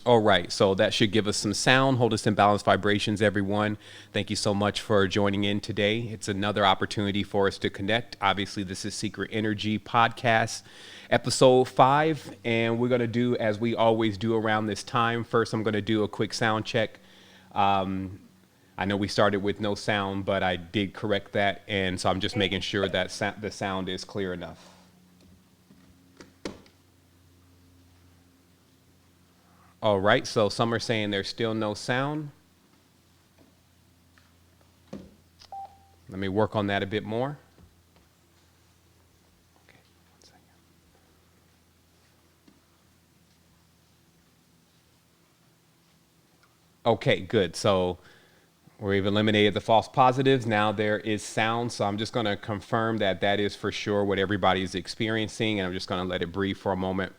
All right, so that should give us some sound, hold us in balanced vibrations, everyone. Thank you so much for joining in today. It's another opportunity for us to connect. Obviously, this is Secret Energy Podcast, episode 5, and we're going to do as we always do around this time. First, I'm going to do a quick sound check. I know we started with no sound, but I did correct that, and so I'm just making sure that the sound is clear enough. All right, so some are saying there's still no sound. Let me work on that a bit more. Okay, 1 second. Okay, good. So we've eliminated the false positives. Now there is sound. So I'm just going to confirm that that is for sure what everybody is experiencing. And I'm just going to let it breathe for a moment.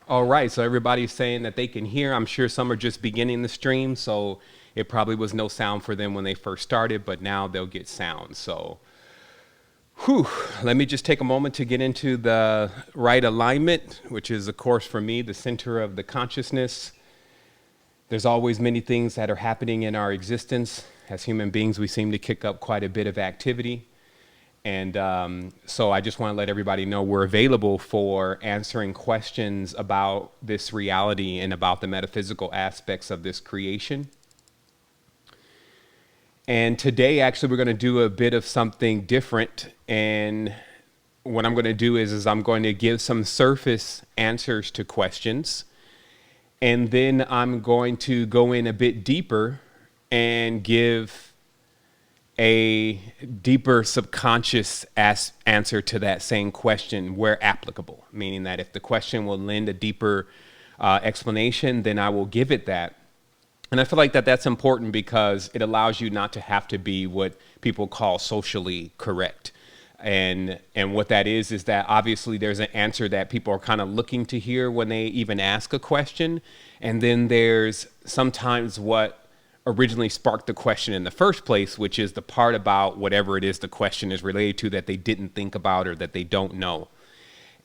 All right, so everybody's saying that they can hear. I'm sure some are just beginning the stream, so it probably was no sound for them when they first started, but now they'll get sound. So, let me just take a moment to get into the right alignment, which is, of course, for me, the center of the consciousness. There's always many things that are happening in our existence. As human beings, we seem to kick up quite a bit of activity. And so I just want to let everybody know we're available for answering questions about this reality and about the metaphysical aspects of this creation. And today, actually, we're going to do a bit of something different. And what I'm going to do is I'm going to give some surface answers to questions. And then I'm going to go in a bit deeper and give a deeper subconscious answer to that same question where applicable, meaning that if the question will lend a deeper explanation, then I will give it that. And I feel like that's important because it allows you not to have to be what people call socially correct. And what that is that obviously there's an answer that people are kind of looking to hear when they even ask a question. And then there's sometimes what originally sparked the question in the first place, which is the part about whatever it is the question is related to that they didn't think about or that they don't know.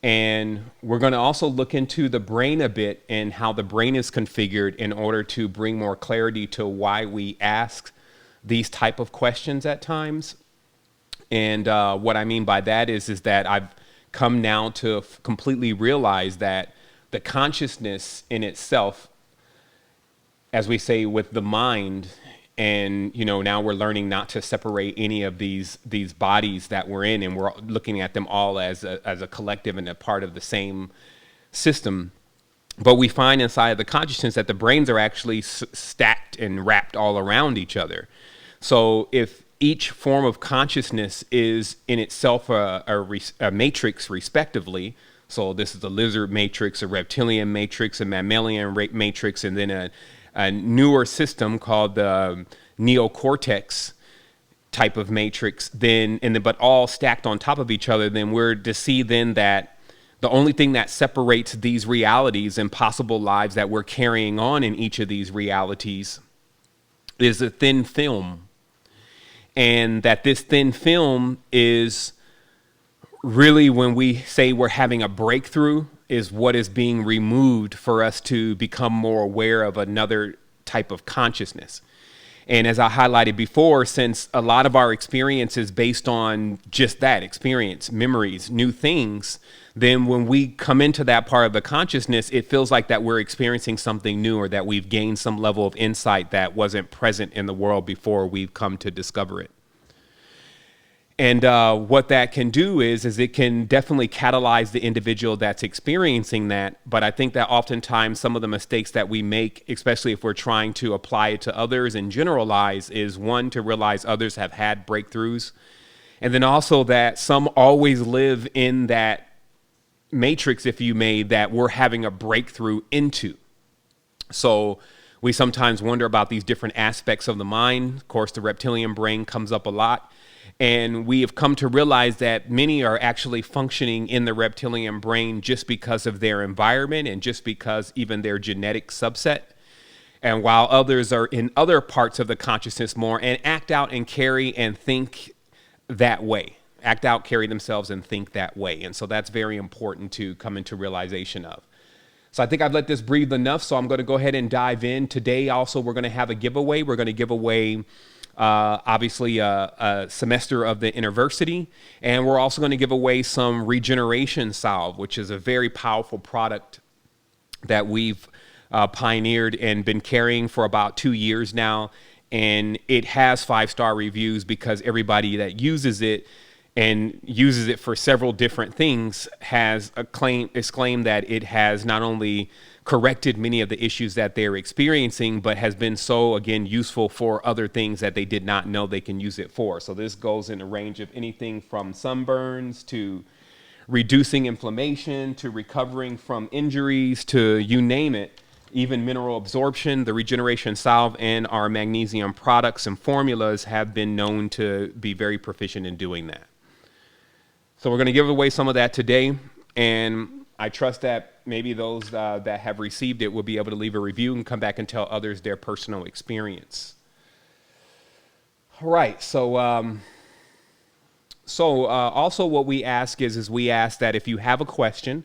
And we're going to also look into the brain a bit and how the brain is configured in order to bring more clarity to why we ask these type of questions at times. And what I mean by that is that I've come now to completely realize that the consciousness in itself, as we say with the mind, and now we're learning not to separate any of these bodies that we're in, and we're looking at them all as a collective and a part of the same system. But we find inside of the consciousness that the brains are actually stacked and wrapped all around each other. So if each form of consciousness is in itself a matrix respectively, so this is the lizard matrix, a reptilian matrix, a mammalian matrix, and then a newer system called the neocortex type of matrix, but all stacked on top of each other, then we're to see then that the only thing that separates these realities and possible lives that we're carrying on in each of these realities is a thin film. And that this thin film is really, when we say we're having a breakthrough, is what is being removed for us to become more aware of another type of consciousness. And as I highlighted before, since a lot of our experience is based on just that experience, memories, new things, then when we come into that part of the consciousness, it feels like that we're experiencing something new or that we've gained some level of insight that wasn't present in the world before we've come to discover it. And what that can do is it can definitely catalyze the individual that's experiencing that. But I think that oftentimes some of the mistakes that we make, especially if we're trying to apply it to others and generalize, is one, to realize others have had breakthroughs. And then also that some always live in that matrix, if you may, that we're having a breakthrough into. So we sometimes wonder about these different aspects of the mind. Of course, the reptilian brain comes up a lot. And we have come to realize that many are actually functioning in the reptilian brain just because of their environment and just because even their genetic subset. And while others are in other parts of the consciousness more and act out and carry and think that way, act out, carry themselves and think that way. And so that's very important to come into realization of. So I think I've let this breathe enough. So I'm going to go ahead and dive in. Today also, we're going to have a giveaway. We're going to give away obviously a semester of the university. And we're also going to give away some regeneration salve, which is a very powerful product that we've pioneered and been carrying for about 2 years now. And it has 5-star reviews because everybody that uses it and uses it for several different things has exclaimed that it has not only corrected many of the issues that they're experiencing, but has been so, again, useful for other things that they did not know they can use it for. So this goes in a range of anything from sunburns to reducing inflammation to recovering from injuries to you name it. Even mineral absorption, the regeneration salve, and our magnesium products and formulas have been known to be very proficient in doing that. So we're going to give away some of that today, and I trust that maybe those that have received it will be able to leave a review and come back and tell others their personal experience. All right, so also what we ask is we ask that if you have a question,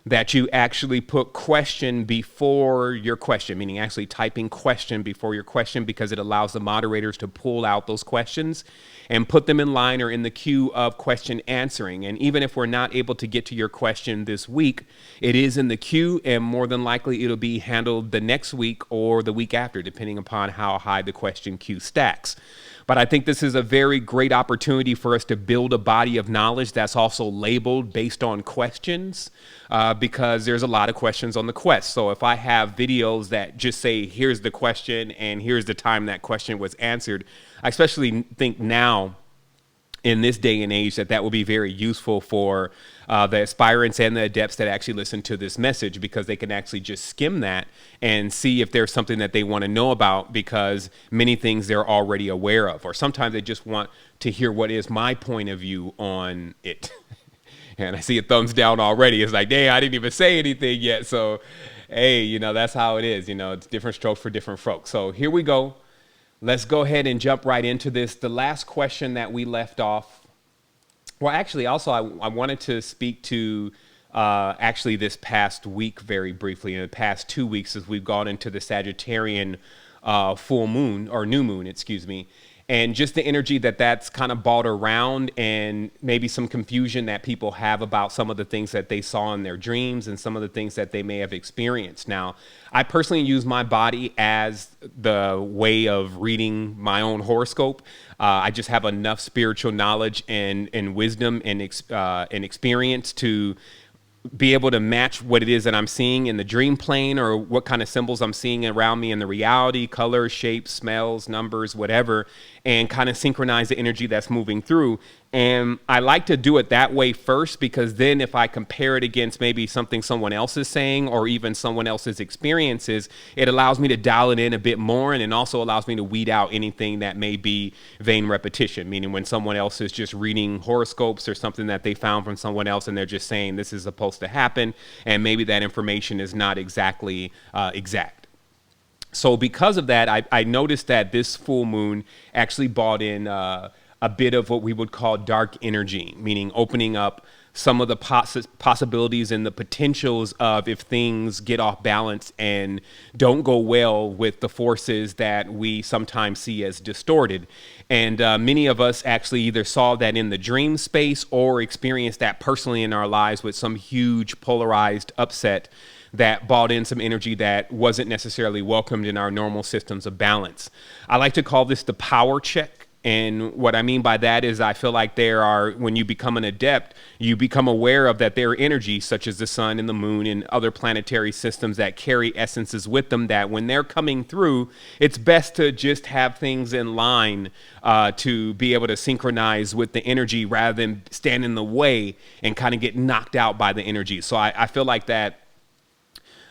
that you actually put question before your question, meaning actually typing question before your question, because it allows the moderators to pull out those questions and put them in line or in the queue of question answering. And even if we're not able to get to your question this week, it is in the queue, and more than likely it'll be handled the next week or the week after, depending upon how high the question queue stacks. But I think this is a very great opportunity for us to build a body of knowledge that's also labeled based on questions, because there's a lot of questions on the quest. So if I have videos that just say, here's the question and here's the time that question was answered, I especially think now in this day and age that will be very useful for the aspirants and the adepts that actually listen to this message, because they can actually just skim that and see if there's something that they want to know about, because many things they're already aware of, or sometimes they just want to hear what is my point of view on it. And I see a thumbs down already. It's like, dang, I didn't even say anything yet. So, hey, that's how it is. It's different strokes for different folks. So here we go. Let's go ahead and jump right into this. The last question that we left off. Well, actually, also, I wanted to speak to actually this past week very briefly. In the past 2 weeks, as we've gone into the Sagittarian full moon, or new moon, excuse me, and just the energy that's kind of brought around, and maybe some confusion that people have about some of the things that they saw in their dreams and some of the things that they may have experienced. Now, I personally use my body as the way of reading my own horoscope. I just have enough spiritual knowledge and wisdom and experience to be able to match what it is that I'm seeing in the dream plane, or what kind of symbols I'm seeing around me in the reality, colors, shapes, smells, numbers, whatever, and kind of synchronize the energy that's moving through. And I like to do it that way first, because then if I compare it against maybe something someone else is saying, or even someone else's experiences, it allows me to dial it in a bit more, and it also allows me to weed out anything that may be vain repetition, meaning when someone else is just reading horoscopes or something that they found from someone else, and they're just saying this is supposed to happen, and maybe that information is not exactly exact. So because of that, I noticed that this full moon actually brought in a bit of what we would call dark energy, meaning opening up some of the possibilities and the potentials of if things get off balance and don't go well with the forces that we sometimes see as distorted. And many of us actually either saw that in the dream space or experienced that personally in our lives with some huge polarized upset that brought in some energy that wasn't necessarily welcomed in our normal systems of balance. I like to call this the power check. And what I mean by that is I feel like when you become an adept, you become aware of that there are energies such as the sun and the moon and other planetary systems that carry essences with them, that when they're coming through, it's best to just have things in line to be able to synchronize with the energy rather than stand in the way and kind of get knocked out by the energy. So I feel like that,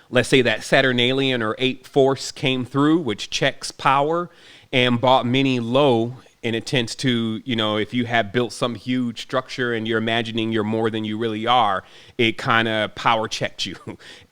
let's say that Saturnalian or 8 force came through, which checks power and brought many low and it tends to, if you have built some huge structure and you're imagining you're more than you really are, it kind of power checked you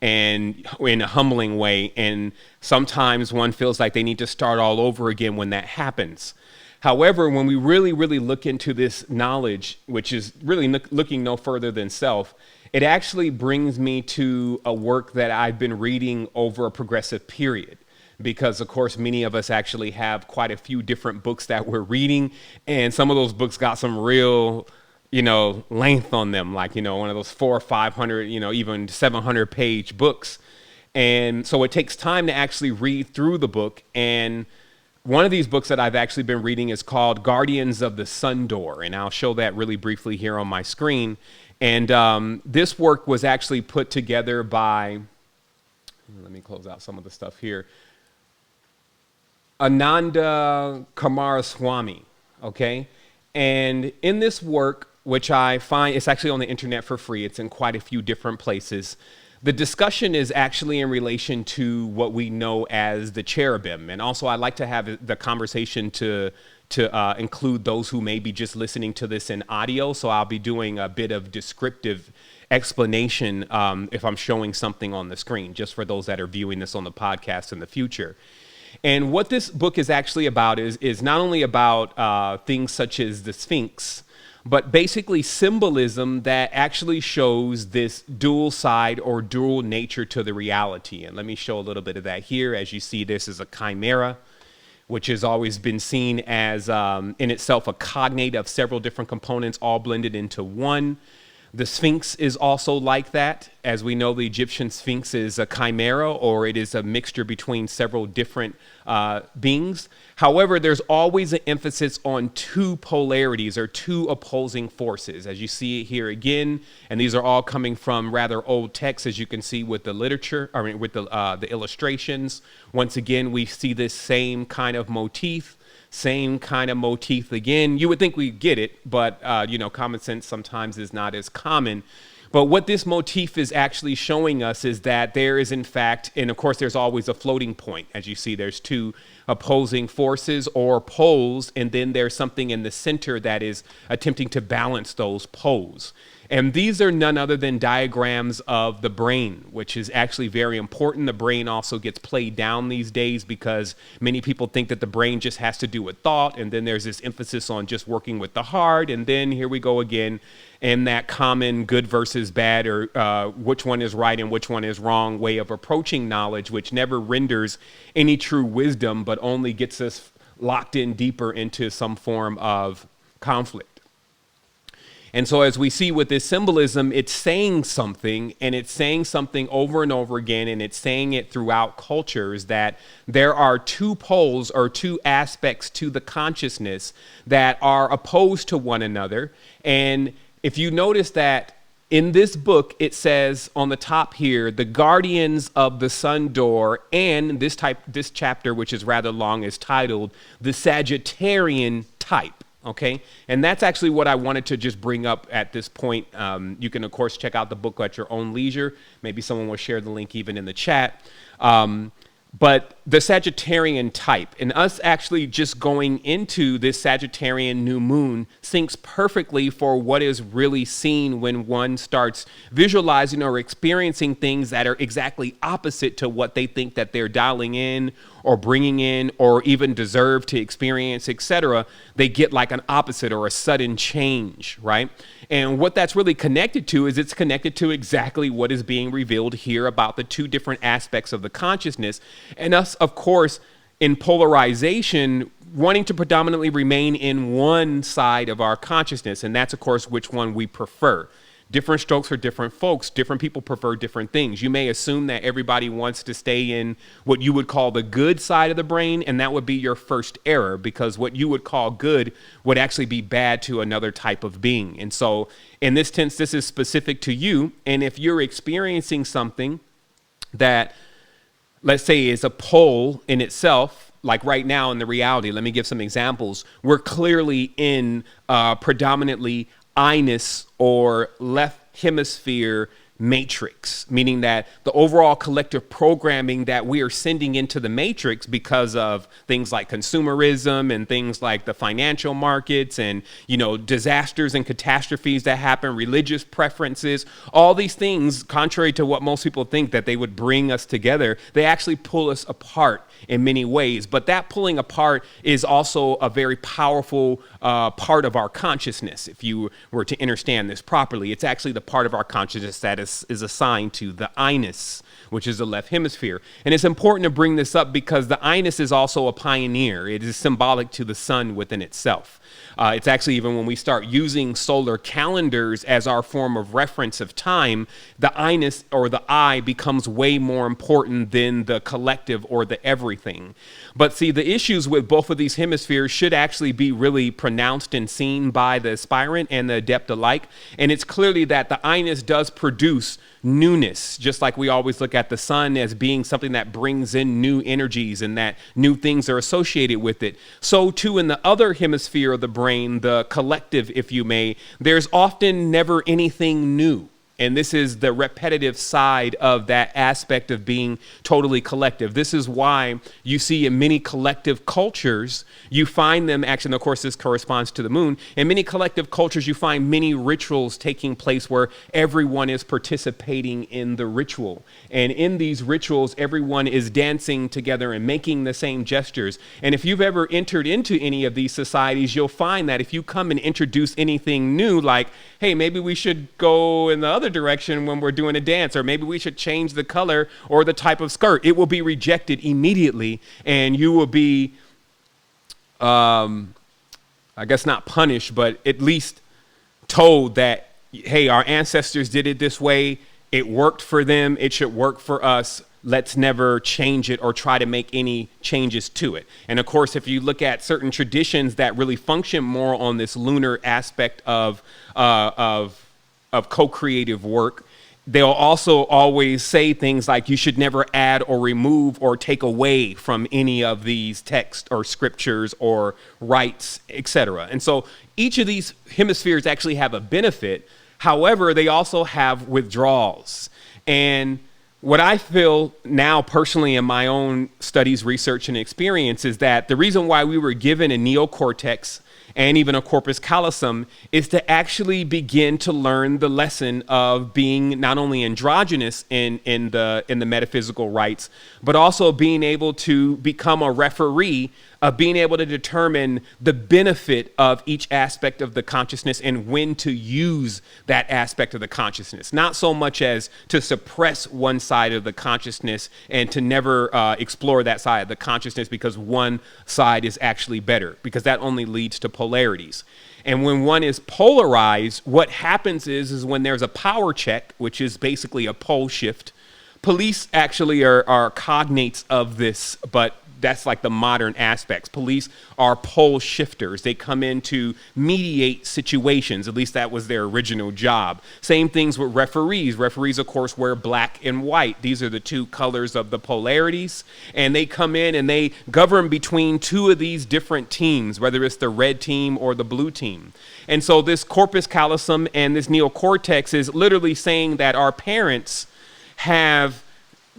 and in a humbling way. And sometimes one feels like they need to start all over again when that happens. However, when we really, really look into this knowledge, which is really looking no further than self, it actually brings me to a work that I've been reading over a progressive period. Because, of course, many of us actually have quite a few different books that we're reading. And some of those books got some real, length on them, like, one of those 400 or 500, even 700 page books. And so it takes time to actually read through the book. And one of these books that I've actually been reading is called Guardians of the Sun Door. And I'll show that really briefly here on my screen. And this work was actually put together by, let me close out some of the stuff here, Ananda Kumaraswamy, okay? And in this work, which I find, it's actually on the internet for free, it's in quite a few different places, the discussion is actually in relation to what we know as the cherubim. And also I'd like to have the conversation to include those who may be just listening to this in audio. So I'll be doing a bit of descriptive explanation if I'm showing something on the screen, just for those that are viewing this on the podcast in the future. And what this book is actually about is not only about things such as the Sphinx, but basically symbolism that actually shows this dual side or dual nature to the reality. And let me show a little bit of that here. As you see, this is a chimera, which has always been seen as in itself a cognate of several different components all blended into one. The Sphinx is also like that. As we know, the Egyptian Sphinx is a chimera, or it is a mixture between several different beings. However, there's always an emphasis on two polarities or two opposing forces, as you see it here again. And these are all coming from rather old texts, as you can see with the literature, with the illustrations. Once again, we see this same kind of motif. Same kind of motif again. You would think we get it, but common sense sometimes is not as common. But what this motif is actually showing us is that there is, in fact, and of course there's always a floating point. As you see, there's two opposing forces or poles, and then there's something in the center that is attempting to balance those poles. And these are none other than diagrams of the brain, which is actually very important. The brain also gets played down these days because many people think that the brain just has to do with thought. And then there's this emphasis on just working with the heart. And then here we go again in that common good versus bad, or which one is right and which one is wrong way of approaching knowledge, which never renders any true wisdom, but only gets us locked in deeper into some form of conflict. And so as we see with this symbolism, it's saying something, and it's saying something over and over again, and it's saying it throughout cultures, that there are two poles or two aspects to the consciousness that are opposed to one another. And if you notice that in this book, it says on the top here, the guardians of the sun door, and this chapter, which is rather long, is titled the Sagittarian type. Okay, and that's actually what I wanted to just bring up at this point. You can, of course, check out the book at your own leisure. Maybe someone will share the link even in the chat. But the Sagittarian type, and us actually just going into this Sagittarian new moon syncs perfectly for what is really seen when one starts visualizing or experiencing things that are exactly opposite to what they think that they're dialing in or bringing in or even deserve to experience, etc. They get like an opposite or a sudden change, right? And what that's really connected to is it's connected to exactly what is being revealed here about the two different aspects of the consciousness. And us, of course, in polarization, wanting to predominantly remain in one side of our consciousness. And that's, of course, which one we prefer. Different strokes for different folks. Different people prefer different things. You may assume that everybody wants to stay in what you would call the good side of the brain, and that would be your first error, because what you would call good would actually be bad to another type of being. And so in this sense, this is specific to you. And if you're experiencing something that, let's say, is a pole in itself, like right now in the reality, let me give some examples. We're clearly in predominantly I-ness or left hemisphere matrix, meaning that the overall collective programming that we are sending into the matrix because of things like consumerism and things like the financial markets and, disasters and catastrophes that happen, religious preferences, all these things, contrary to what most people think that they would bring us together, they actually pull us apart in many ways. But that pulling apart is also a very powerful part of our consciousness. If you were to understand this properly, it's actually the part of our consciousness that is assigned to the Inus, which is the left hemisphere. And it's important to bring this up because the Inus is also a pioneer. It is symbolic to the sun within itself. It's actually, even when we start using solar calendars as our form of reference of time, the Inus, or the I, becomes way more important than the collective or the everything. But see, the issues with both of these hemispheres should actually be really pronounced and seen by the aspirant and the adept alike. And it's clearly that the Inus does produce newness, just like we always look at the sun as being something that brings in new energies and that new things are associated with it. So too in the other hemisphere of the brain, the collective, if you may, there's often never anything new. And this is the repetitive side of that aspect of being totally collective. This is why you see in many collective cultures, you find them actually, and of course this corresponds to the moon, in many collective cultures you find many rituals taking place where everyone is participating in the ritual. And in these rituals, everyone is dancing together and making the same gestures. And if you've ever entered into any of these societies, you'll find that if you come and introduce anything new, like, hey, maybe we should go in the other direction when we're doing a dance, or maybe we should change the color or the type of skirt, it will be rejected immediately, and you will be, I guess not punished, but at least told that, hey, our ancestors did it this way, it worked for them, it should work for us. Let's never change it or try to make any changes to it. And of course, if you look at certain traditions that really function more on this lunar aspect of co-creative work, they'll also always say things like you should never add or remove or take away from any of these texts or scriptures or rites, etc. And so each of these hemispheres actually have a benefit. However, they also have withdrawals. And what I feel now personally in my own studies, research, and experience is that the reason why we were given a neocortex and even a corpus callosum is to actually begin to learn the lesson of being not only androgynous in the metaphysical rites, but also being able to become a referee of being able to determine the benefit of each aspect of the consciousness and when to use that aspect of the consciousness. Not so much as to suppress one side of the consciousness and to never explore that side of the consciousness because one side is actually better, because that only leads to polarities. And when one is polarized, what happens is when there's a power check, which is basically a pole shift, police actually are cognates of this, but that's like the modern aspects. Police are pole shifters. They come in to mediate situations. At least that was their original job. Same things with referees. Referees, of course, wear black and white. These are the two colors of the polarities. And they come in and they govern between two of these different teams, whether it's the red team or the blue team. And so this corpus callosum and this neocortex is literally saying that our parents have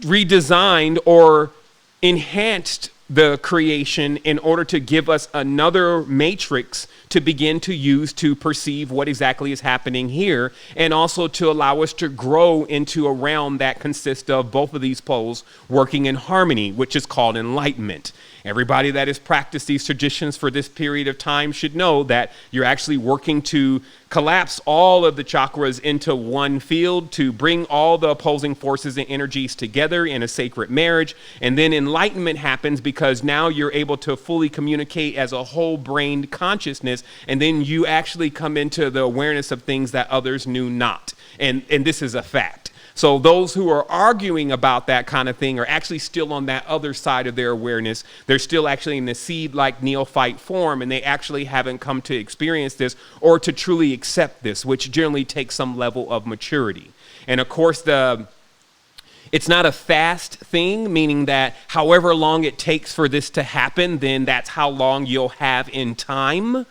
redesigned or enhanced the creation in order to give us another matrix to begin to use to perceive what exactly is happening here, and also to allow us to grow into a realm that consists of both of these poles working in harmony, which is called enlightenment. Everybody that has practiced these traditions for this period of time should know that you're actually working to collapse all of the chakras into one field, to bring all the opposing forces and energies together in a sacred marriage. And then enlightenment happens because now you're able to fully communicate as a whole-brained consciousness, and then you actually come into the awareness of things that others knew not. And this is a fact. So those who are arguing about that kind of thing are actually still on that other side of their awareness. They're still actually in the seed-like neophyte form, and they actually haven't come to experience this or to truly accept this, which generally takes some level of maturity. And of course, it's not a fast thing, meaning that however long it takes for this to happen, then that's how long you'll have in time.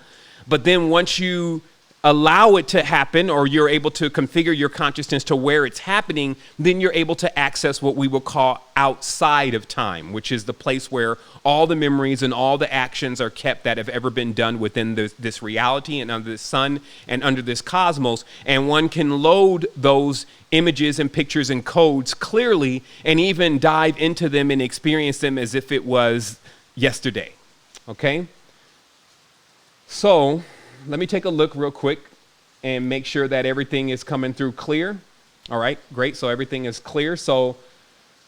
But then once you allow it to happen, or you're able to configure your consciousness to where it's happening, then you're able to access what we will call outside of time, which is the place where all the memories and all the actions are kept that have ever been done within this reality and under the sun and under this cosmos. And one can load those images and pictures and codes clearly and even dive into them and experience them as if it was yesterday. Okay? So let me take a look real quick and make sure that everything is coming through clear. All right, great. So everything is clear. So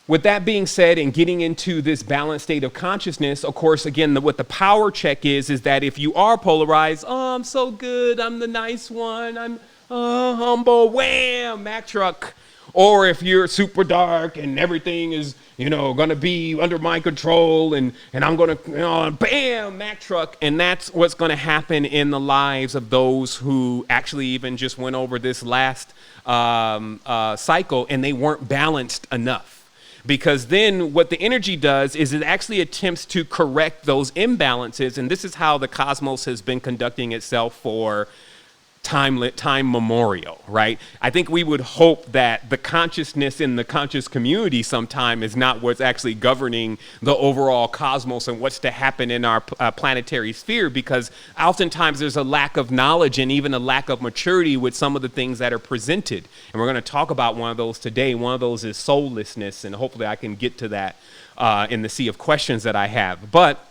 with that being said, and getting into this balanced state of consciousness, of course, again, what the power check is that if you are polarized, oh, I'm so good, I'm the nice one, I'm humble, wham, Mack truck. Or if you're super dark and everything is, going to be under my control and I'm going to, bam, Mack truck. And that's what's going to happen in the lives of those who actually even just went over this last cycle and they weren't balanced enough. Because then what the energy does is it actually attempts to correct those imbalances. And this is how the cosmos has been conducting itself for time memorial, right? I think we would hope that the consciousness in the conscious community sometime is not what's actually governing the overall cosmos and what's to happen in our planetary sphere, because oftentimes there's a lack of knowledge and even a lack of maturity with some of the things that are presented. And we're going to talk about one of those today. One of those is soullessness, and hopefully I can get to that in the sea of questions that I have. But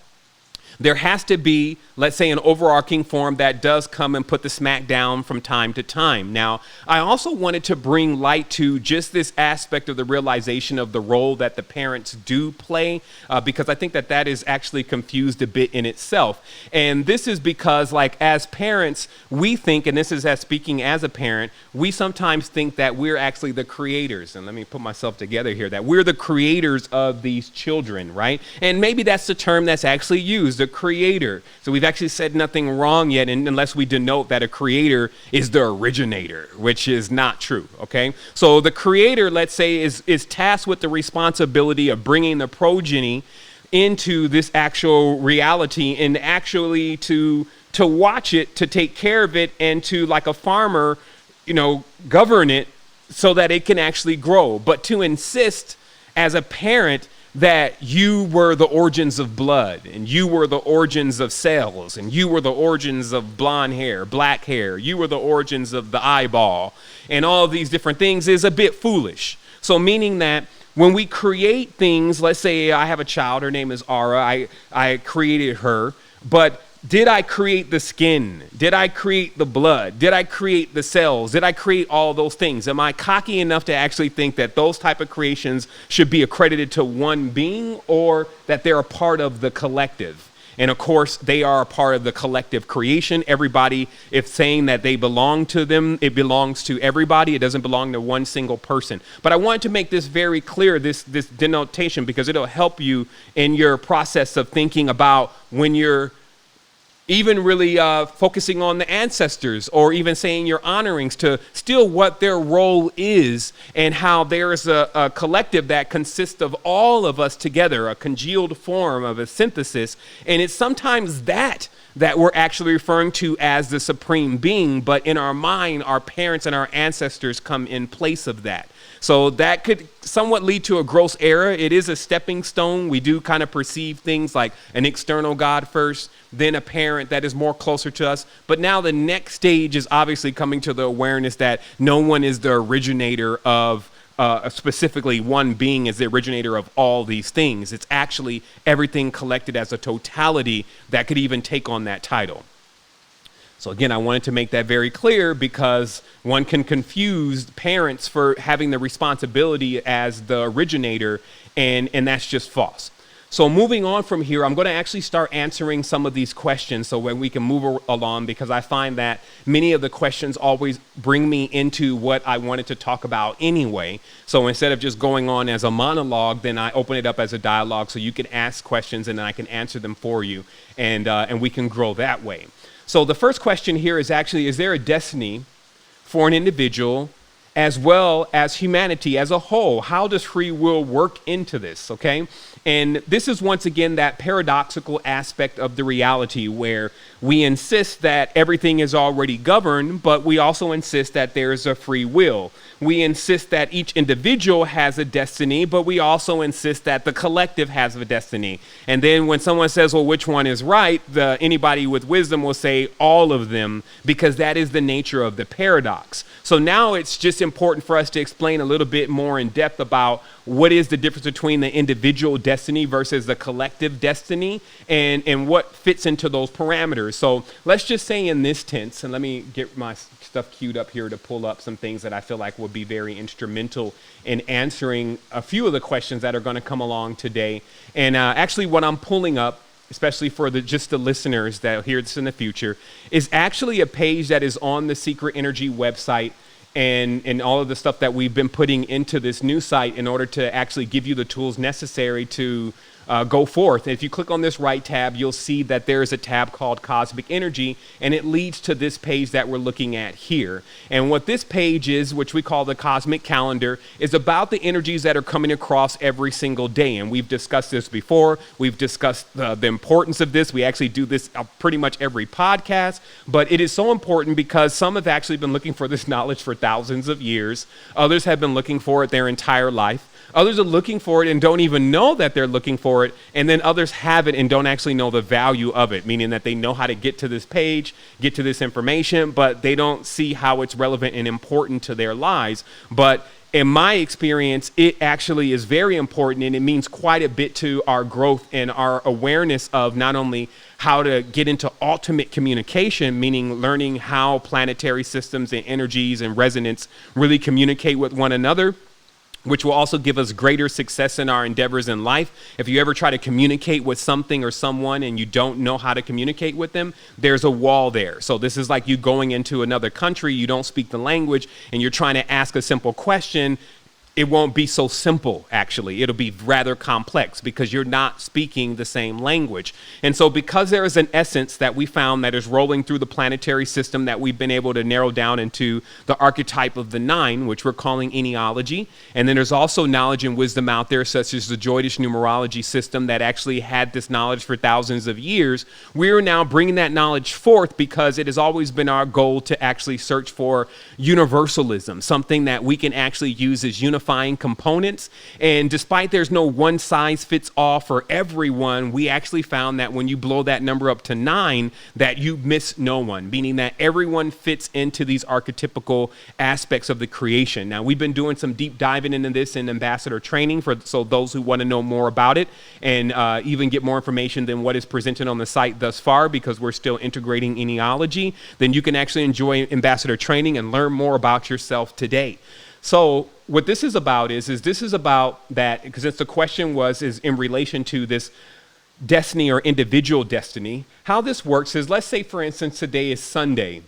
there has to be, let's say, an overarching form that does come and put the smack down from time to time. Now, I also wanted to bring light to just this aspect of the realization of the role that the parents do play, because I think that is actually confused a bit in itself. And this is because, as parents, we think, and this is as speaking as a parent, we sometimes think that we're actually the creators. And let me put myself together here, that we're the creators of these children, right? And maybe that's the term that's actually used, the creator. So we've actually said nothing wrong yet, unless we denote that a creator is the originator, which is not true, okay? So the creator, let's say, is tasked with the responsibility of bringing the progeny into this actual reality and actually to watch it, to take care of it, and to, like a farmer, govern it so that it can actually grow. But to insist as a parent that you were the origins of blood, and you were the origins of cells, and you were the origins of blonde hair, black hair, you were the origins of the eyeball, and all of these different things is a bit foolish. So meaning that when we create things, let's say I have a child, her name is Ara, I created her, but did I create the skin? Did I create the blood? Did I create the cells? Did I create all those things? Am I cocky enough to actually think that those type of creations should be accredited to one being, or that they're a part of the collective? And of course, they are a part of the collective creation. Everybody, if saying that they belong to them, it belongs to everybody. It doesn't belong to one single person. But I wanted to make this very clear, this denotation, because it'll help you in your process of thinking about when you're even really focusing on the ancestors, or even saying your honorings, to still what their role is, and how there is a collective that consists of all of us together, a congealed form of a synthesis. And it's sometimes that we're actually referring to as the supreme being, but in our mind, our parents and our ancestors come in place of that. So that could somewhat lead to a gross error. It is a stepping stone. We do kind of perceive things like an external God first, then a parent that is more closer to us. But now the next stage is obviously coming to the awareness that no one is the originator of specifically one being is the originator of all these things. It's actually everything collected as a totality that could even take on that title. So again, I wanted to make that very clear, because one can confuse parents for having the responsibility as the originator, and that's just false. So moving on from here, I'm going to actually start answering some of these questions so when we can move along, because I find that many of the questions always bring me into what I wanted to talk about anyway. So instead of just going on as a monologue, then I open it up as a dialogue so you can ask questions and then I can answer them for you, and we can grow that way. So the first question here is actually, is there a destiny for an individual as well as humanity as a whole. How does free will work into this? Okay. And this is once again that paradoxical aspect of the reality where we insist that everything is already governed, but we also insist that there's a free will. We insist that each individual has a destiny, but we also insist that the collective has a destiny. And then when someone says, well, which one is right? Anybody with wisdom will say all of them, because that is the nature of the paradox. So now it's just important for us to explain a little bit more in depth about what is the difference between the individual destiny versus the collective destiny, and what fits into those parameters. So let's just say in this tense, and let me get my stuff queued up here to pull up some things that I feel like will be very instrumental in answering a few of the questions that are going to come along today. And actually what I'm pulling up, especially for just the listeners that hear this in the future, is actually a page that is on the Secret Energy website, and all of the stuff that we've been putting into this new site in order to actually give you the tools necessary to go forth. If you click on this right tab, you'll see that there is a tab called Cosmic Energy, and it leads to this page that we're looking at here. And what this page is, which we call the Cosmic Calendar, is about the energies that are coming across every single day. And we've discussed this before. We've discussed the importance of this. We actually do this pretty much every podcast, but it is so important because some have actually been looking for this knowledge for thousands of years. Others have been looking for it their entire life. Others are looking for it and don't even know that they're looking for it. And then others have it and don't actually know the value of it, meaning that they know how to get to this page, get to this information, but they don't see how it's relevant and important to their lives. But in my experience, it actually is very important, and it means quite a bit to our growth and our awareness of not only how to get into ultimate communication, meaning learning how planetary systems and energies and resonance really communicate with one another, which will also give us greater success in our endeavors in life. If you ever try to communicate with something or someone and you don't know how to communicate with them, there's a wall there. So this is like you going into another country, you don't speak the language, and you're trying to ask a simple question. It won't be so simple, actually. It'll be rather complex because you're not speaking the same language. And so because there is an essence that we found that is rolling through the planetary system that we've been able to narrow down into the archetype of the 9, which we're calling enealogy. And then there's also knowledge and wisdom out there, such as the Droidish numerology system that actually had this knowledge for thousands of years. We're now bringing that knowledge forth because it has always been our goal to actually search for universalism, something that we can actually use as unifying components. And despite there's no one size fits all for everyone, we actually found that when you blow that number up to 9, that you miss no one, meaning that everyone fits into these archetypical aspects of the creation. Now, we've been doing some deep diving into this in ambassador training so those who want to know more about it and even get more information than what is presented on the site thus far, because we're still integrating enealogy, then you can actually enjoy ambassador training and learn more about yourself today. So what this is about is this is about that, because the question is in relation to this destiny or individual destiny. How this works is, let's say, for instance, today is Sunday.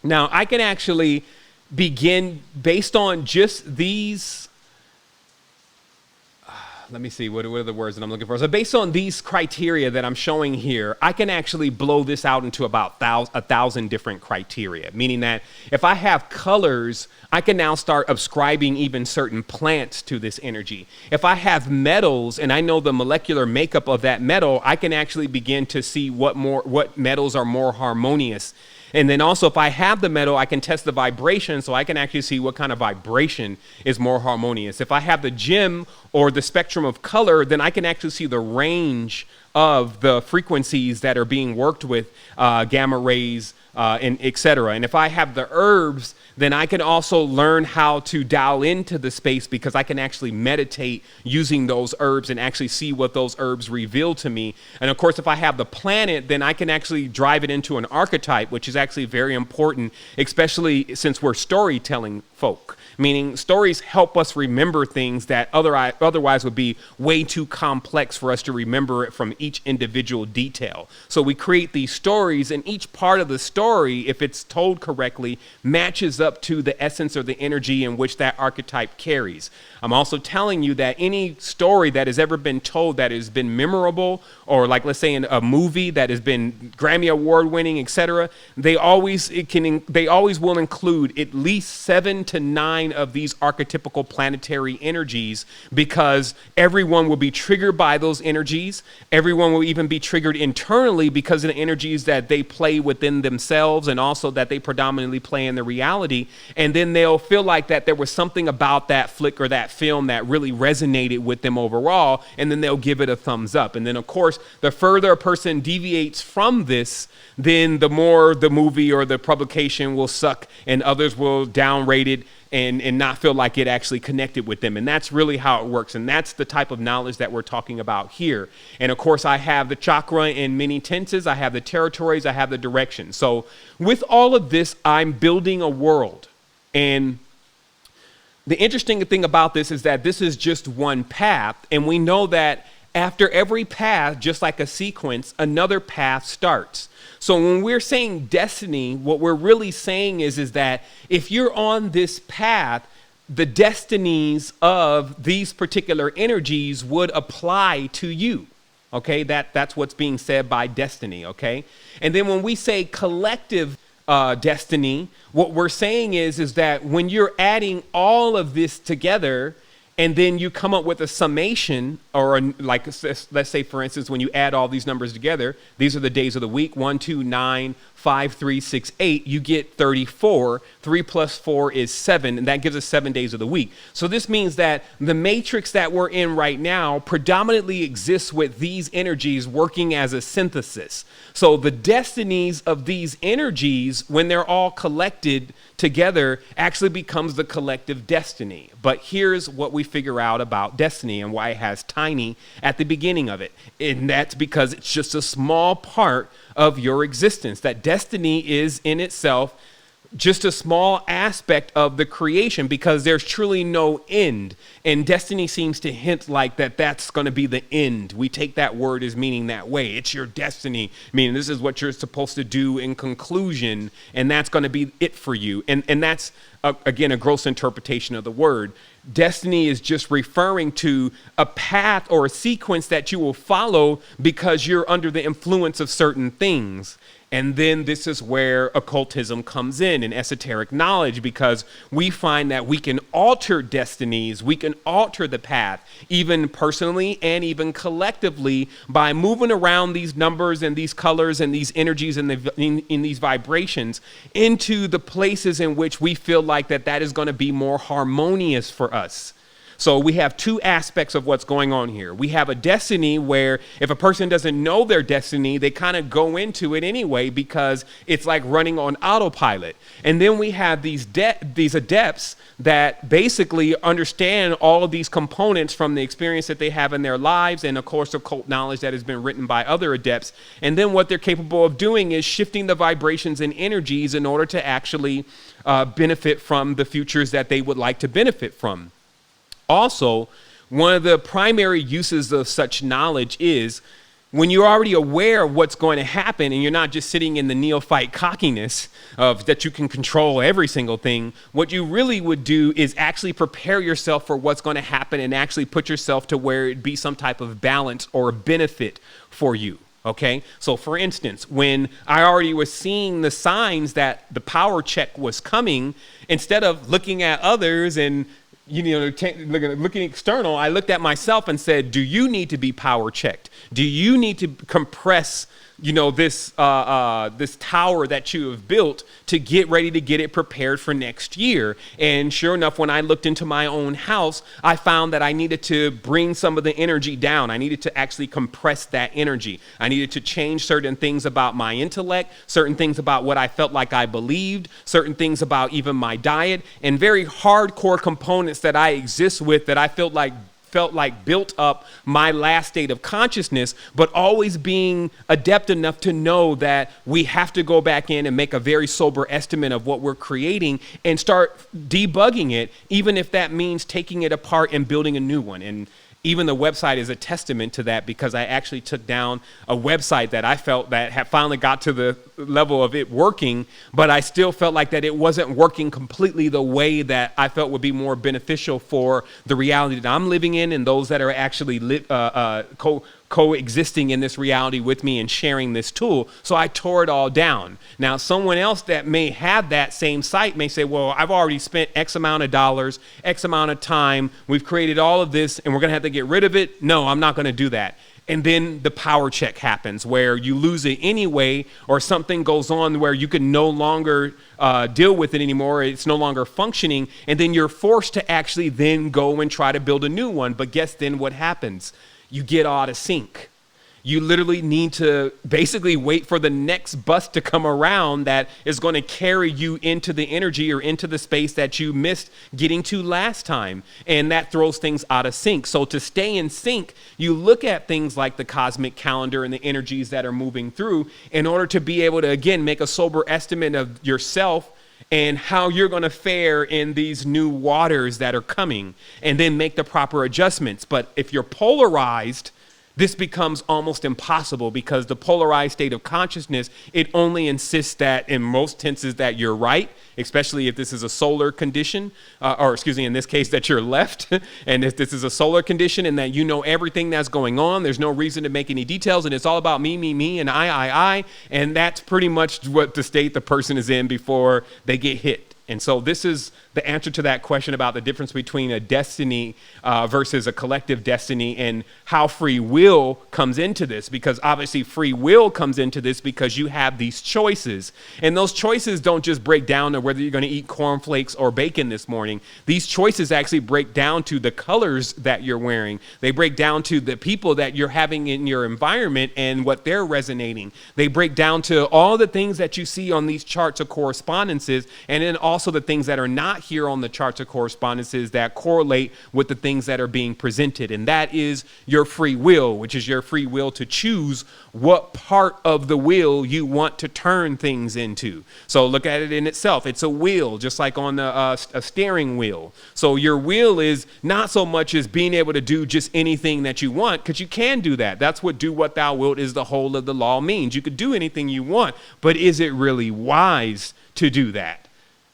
Now, I can actually begin based on just these. Let me see, what are the words that I'm looking for? So based on these criteria that I'm showing here, I can actually blow this out into about 1,000 different criteria, meaning that if I have colors, I can now start ascribing even certain plants to this energy. If I have metals and I know the molecular makeup of that metal, I can actually begin to see what metals are more harmonious. And then also, if I have the metal, I can test the vibration, so I can actually see what kind of vibration is more harmonious. If I have the gem or the spectrum of color, then I can actually see the range of the frequencies that are being worked with, gamma rays, and et cetera. And if I have the herbs, then I can also learn how to dial into the space, because I can actually meditate using those herbs and actually see what those herbs reveal to me. And of course, if I have the planet, then I can actually drive it into an archetype, which is actually very important, especially since we're storytelling folk. Meaning stories help us remember things that otherwise would be way too complex for us to remember it from each individual detail. So we create these stories, and each part of the story, if it's told correctly, matches up up to the essence or the energy in which that archetype carries. I'm also telling you that any story that has ever been told that has been memorable, or like let's say in a movie that has been Grammy Award winning, etc., they always will include at least 7 to 9 of these archetypical planetary energies, because everyone will be triggered by those energies. Everyone will even be triggered internally because of the energies that they play within themselves, and also that they predominantly play in the reality. And then they'll feel like that there was something about that flick or that film that really resonated with them overall, and then they'll give it a thumbs up. And then of course, the further a person deviates from this, then the more the movie or the publication will suck, and others will downrate it and not feel like it actually connected with them. And that's really how it works. And that's the type of knowledge that we're talking about here. And of course, I have the chakra in many tenses. I have the territories. I have the direction. So with all of this, I'm building a world. And the interesting thing about this is that this is just one path. And we know that after every path, just like a sequence, another path starts. So when we're saying destiny, what we're really saying is that if you're on this path, the destinies of these particular energies would apply to you. Okay, that's what's being said by destiny. Okay, and then when we say collective destiny, what we're saying is that when you're adding all of this together, and then you come up with a summation, or like, let's say, for instance, when you add all these numbers together, these are the days of the week, 1, 2, 9, 5, 3, 6, 8, you get 34. 3 plus 4 is 7, and that gives us 7 days of the week. So this means that the matrix that we're in right now predominantly exists with these energies working as a synthesis. So the destinies of these energies, when they're all collected together, actually becomes the collective destiny. But here's what we figure out about destiny and why it has tiny at the beginning of it. And that's because it's just a small part of your existence. That destiny is in itself just a small aspect of the creation, because there's truly no end. And destiny seems to hint like that's going to be the end. We take that word as meaning that way. It's your destiny, meaning this is what you're supposed to do in conclusion, and that's going to be it for you. And that's, again, a gross interpretation of the word. Destiny is just referring to a path or a sequence that you will follow because you're under the influence of certain things. And then this is where occultism comes in, and esoteric knowledge, because we find that we can alter destinies, we can alter the path, even personally and even collectively, by moving around these numbers and these colors and these energies and in these vibrations into the places in which we feel like that is going to be more harmonious for us. So we have two aspects of what's going on here. We have a destiny where if a person doesn't know their destiny, they kind of go into it anyway because it's like running on autopilot. And then we have these adepts that basically understand all of these components from the experience that they have in their lives, and of course occult knowledge that has been written by other adepts. And then what they're capable of doing is shifting the vibrations and energies in order to actually benefit from the futures that they would like to benefit from. Also, one of the primary uses of such knowledge is when you're already aware of what's going to happen and you're not just sitting in the neophyte cockiness of that you can control every single thing, what you really would do is actually prepare yourself for what's going to happen and actually put yourself to where it'd be some type of balance or benefit for you. Okay, so for instance, when I already was seeing the signs that the power check was coming, instead of looking at others and looking external, I looked at myself and said, do you need to be power checked? Do you need to compress, this tower that you have built to get ready to get it prepared for next year? And sure enough, when I looked into my own house, I found that I needed to bring some of the energy down. I needed to actually compress that energy. I needed to change certain things about my intellect, certain things about what I felt like I believed, certain things about even my diet, and very hardcore components that I exist with that I felt like built up my last state of consciousness, but always being adept enough to know that we have to go back in and make a very sober estimate of what we're creating and start debugging it, even if that means taking it apart and building a new one. And Even the website is a testament to that, because I actually took down a website that I felt that had finally got to the level of it working, but I still felt like that it wasn't working completely the way that I felt would be more beneficial for the reality that I'm living in and those that are actually coexisting in this reality with me and sharing this tool. So I tore it all down. Now, someone else that may have that same site may say, well, I've already spent X amount of dollars, X amount of time. We've created all of this and we're going to have to get rid of it. No, I'm not going to do that. And then the power check happens where you lose it anyway, or something goes on where you can no longer deal with it anymore. It's no longer functioning. And then you're forced to actually then go and try to build a new one. But guess then what happens? You get out of sync. You literally need to basically wait for the next bus to come around that is going to carry you into the energy or into the space that you missed getting to last time. And that throws things out of sync. So to stay in sync, you look at things like the cosmic calendar and the energies that are moving through in order to be able to, again, make a sober estimate of yourself and how you're going to fare in these new waters that are coming, and then make the proper adjustments. But if you're polarized, this becomes almost impossible, because the polarized state of consciousness, it only insists that in most tenses that you're right, especially if this is a solar condition, in this case, that you're left. And if this is a solar condition and that you know everything that's going on, there's no reason to make any details. And it's all about me, and I. And that's pretty much what the state the person is in before they get hit. And so this is the answer to that question about the difference between a destiny versus a collective destiny, and how free will comes into this. Because obviously free will comes into this because you have these choices. And those choices don't just break down to whether you're going to eat cornflakes or bacon this morning. These choices actually break down to the colors that you're wearing. They break down to the people that you're having in your environment and what they're resonating. They break down to all the things that you see on these charts of correspondences, and then also the things that are not here on the charts of correspondences that correlate with the things that are being presented. And that is your free will, which is your free will to choose what part of the wheel you want to turn things into. So look at it in itself. It's a wheel, just like on a steering wheel. So your wheel is not so much as being able to do just anything that you want, because you can do that. That's what do what thou wilt is the whole of the law means. You could do anything you want, but is it really wise to do that?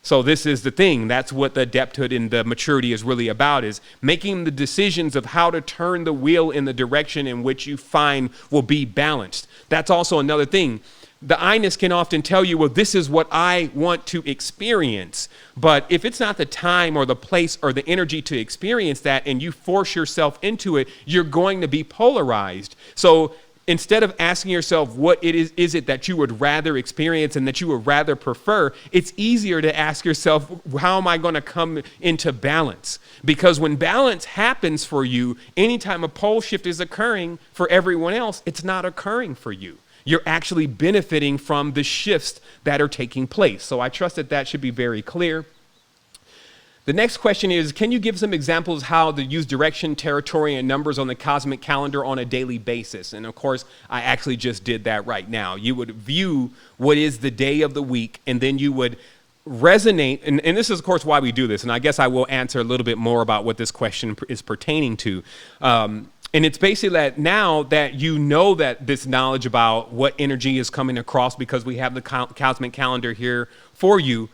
So this is the thing. That's what the adepthood and the maturity is really about, is making the decisions of how to turn the wheel in the direction in which you find will be balanced. That's also another thing. The I-ness can often tell you, well, this is what I want to experience. But if it's not the time or the place or the energy to experience that, and you force yourself into it, you're going to be polarized. So instead of asking yourself what it is it that you would rather experience and that you would rather prefer, it's easier to ask yourself, how am I going to come into balance? Because when balance happens for you, anytime a pole shift is occurring for everyone else, it's not occurring for you. You're actually benefiting from the shifts that are taking place. So I trust that that should be very clear. The next question is, can you give some examples how to use direction, territory, and numbers on the cosmic calendar on a daily basis? And of course, I actually just did that right now. You would view what is the day of the week, and then you would resonate. And this is, of course, why we do this. And I guess I will answer a little bit more about what this question is pertaining to. And it's basically that now that you know that this knowledge about what energy is coming across, because we have the cosmic calendar here for you,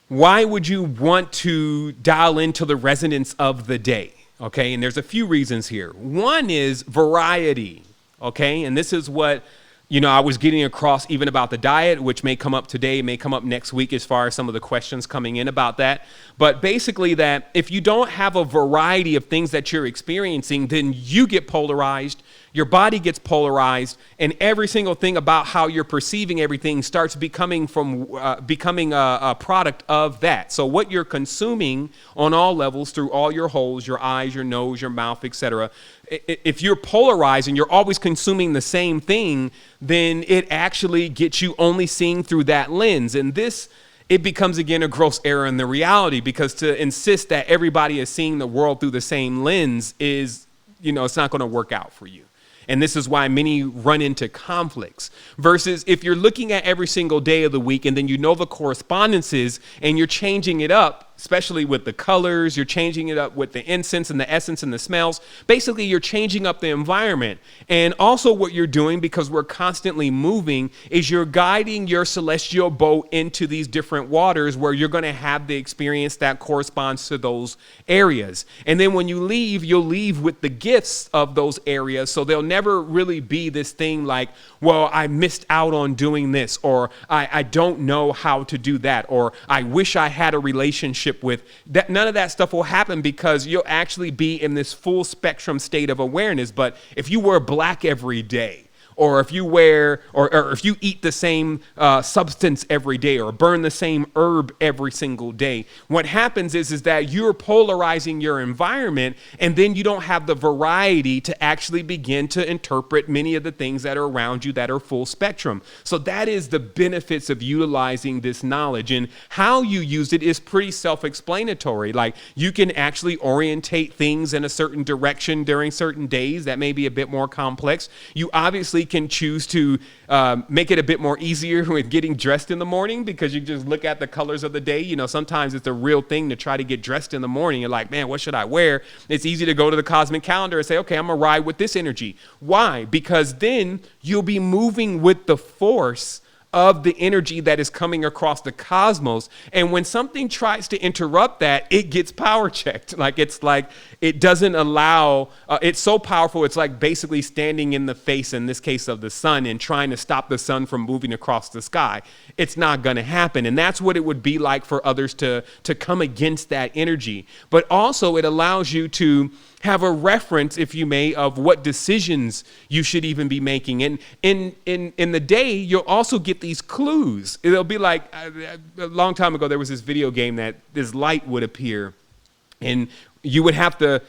why would you want to dial into the resonance of the day? Okay, and there's a few reasons here. One is variety. Okay, and this is what, I was getting across even about the diet, which may come up today, may come up next week as far as some of the questions coming in about that. But basically that if you don't have a variety of things that you're experiencing, then you get polarized, your body gets polarized, and every single thing about how you're perceiving everything starts becoming a product of that. So what you're consuming on all levels through all your holes, your eyes, your nose, your mouth, etc., if you're polarized and you're always consuming the same thing, then it actually gets you only seeing through that lens. And this, it becomes, again, a gross error in the reality, because to insist that everybody is seeing the world through the same lens is, it's not going to work out for you. And this is why many run into conflicts. Versus if you're looking at every single day of the week and then you know the correspondences and you're changing it up, especially with the colors. You're changing it up with the incense and the essence and the smells. Basically, you're changing up the environment. And also what you're doing, because we're constantly moving, is you're guiding your celestial boat into these different waters where you're going to have the experience that corresponds to those areas. And then when you leave, you'll leave with the gifts of those areas. So there'll never really be this thing like, well, I missed out on doing this, or I don't know how to do that, or I wish I had a relationship with that. None of that stuff will happen because you'll actually be in this full spectrum state of awareness. But if you wear black every day, or if you wear, or if you eat the same substance every day, or burn the same herb every single day, what happens is that you're polarizing your environment, and then you don't have the variety to actually begin to interpret many of the things that are around you that are full spectrum. So that is the benefits of utilizing this knowledge, and how you use it is pretty self-explanatory. Like, you can actually orientate things in a certain direction during certain days that may be a bit more complex. You obviously can choose to make it a bit more easier with getting dressed in the morning, because you just look at the colors of the day. You know, sometimes it's a real thing to try to get dressed in the morning. You're like, man, what should I wear? It's easy to go to the cosmic calendar and say, okay, I'm gonna ride with this energy. Why? Because then you'll be moving with the force of the energy that is coming across the cosmos. And when something tries to interrupt that, it gets power checked. Like, it's like, it doesn't allow, it's so powerful. It's like basically standing in the face, in this case of the sun, and trying to stop the sun from moving across the sky. It's not going to happen. And that's what it would be like for others to come against that energy. But also it allows you to have a reference, if you may, of what decisions you should even be making. And in the day, you'll also get these clues. It'll be like, a long time ago, there was this video game that this light would appear, and you would have to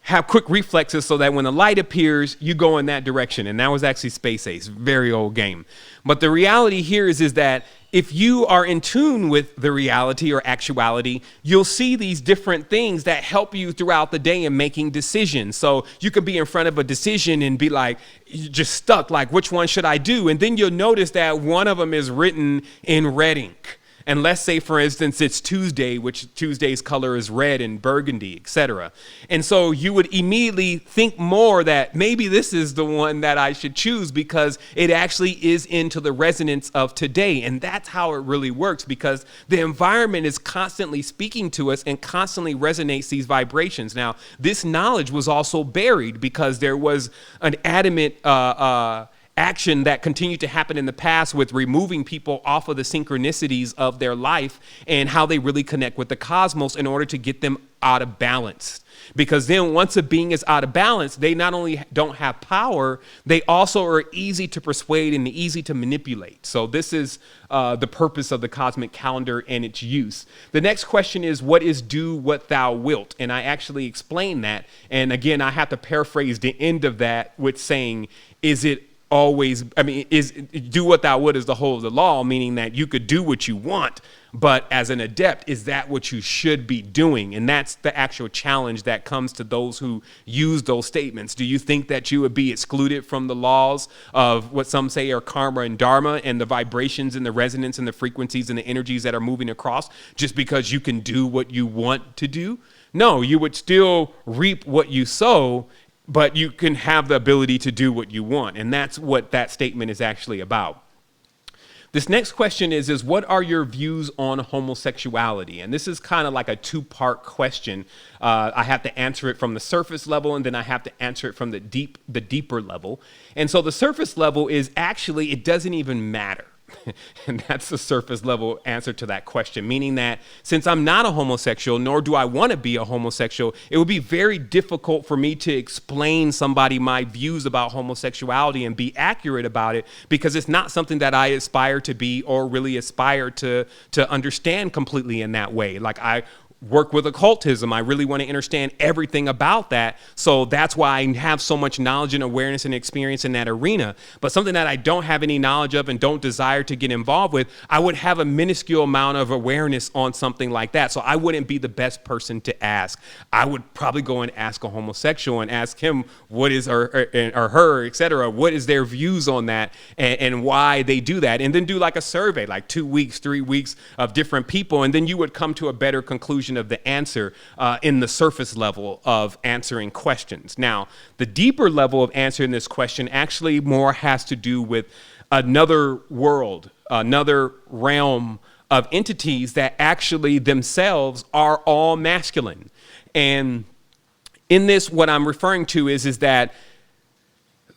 have quick reflexes so that when the light appears, you go in that direction. And that was actually Space Ace, very old game. But the reality here is that if you are in tune with the reality or actuality, you'll see these different things that help you throughout the day in making decisions. So you could be in front of a decision and be like, just stuck, like, which one should I do? And then you'll notice that one of them is written in red ink. And let's say, for instance, it's Tuesday, which Tuesday's color is red and burgundy, etc. And so you would immediately think more that maybe this is the one that I should choose, because it actually is into the resonance of today. And that's how it really works, because the environment is constantly speaking to us and constantly resonates these vibrations. Now, this knowledge was also buried because there was an adamant action that continued to happen in the past with removing people off of the synchronicities of their life and how they really connect with the cosmos in order to get them out of balance. Because then once a being is out of balance, they not only don't have power, they also are easy to persuade and easy to manipulate. So this is the purpose of the cosmic calendar and its use. The next question is, what is do what thou wilt? And I actually explain that. And again, I have to paraphrase the end of that with saying, is it always, I mean, is do what thou would is the whole of the law, meaning that you could do what you want, but as an adept, is that what you should be doing? And that's the actual challenge that comes to those who use those statements. Do you think that you would be excluded from the laws of what some say are karma and dharma, and the vibrations and the resonance and the frequencies and the energies that are moving across, just because you can do what you want to do? No, you would still reap what you sow, but you can have the ability to do what you want. And that's what that statement is actually about. This next question is what are your views on homosexuality? And this is kind of like a two-part question. I have to answer it from the surface level, and then I have to answer it from the deeper level. And so the surface level is actually, it doesn't even matter. And that's the surface level answer to that question, meaning that since I'm not a homosexual, nor do I want to be a homosexual, it would be very difficult for me to explain somebody my views about homosexuality and be accurate about it, because it's not something that I aspire to be or really aspire to understand completely in that way. Like, I work with occultism. I really want to understand everything about that. So that's why I have so much knowledge and awareness and experience in that arena. But something that I don't have any knowledge of and don't desire to get involved with, I would have a minuscule amount of awareness on something like that. So I wouldn't be the best person to ask. I would probably go and ask a homosexual and ask him what is, or her, et cetera, what is their views on that and why they do that. And then do like a survey, like 2 weeks, 3 weeks of different people. And then you would come to a better conclusion version of the answer in the surface level of answering questions. Now, the deeper level of answering this question actually more has to do with another world, another realm of entities that actually themselves are all masculine. And in this, what I'm referring to is that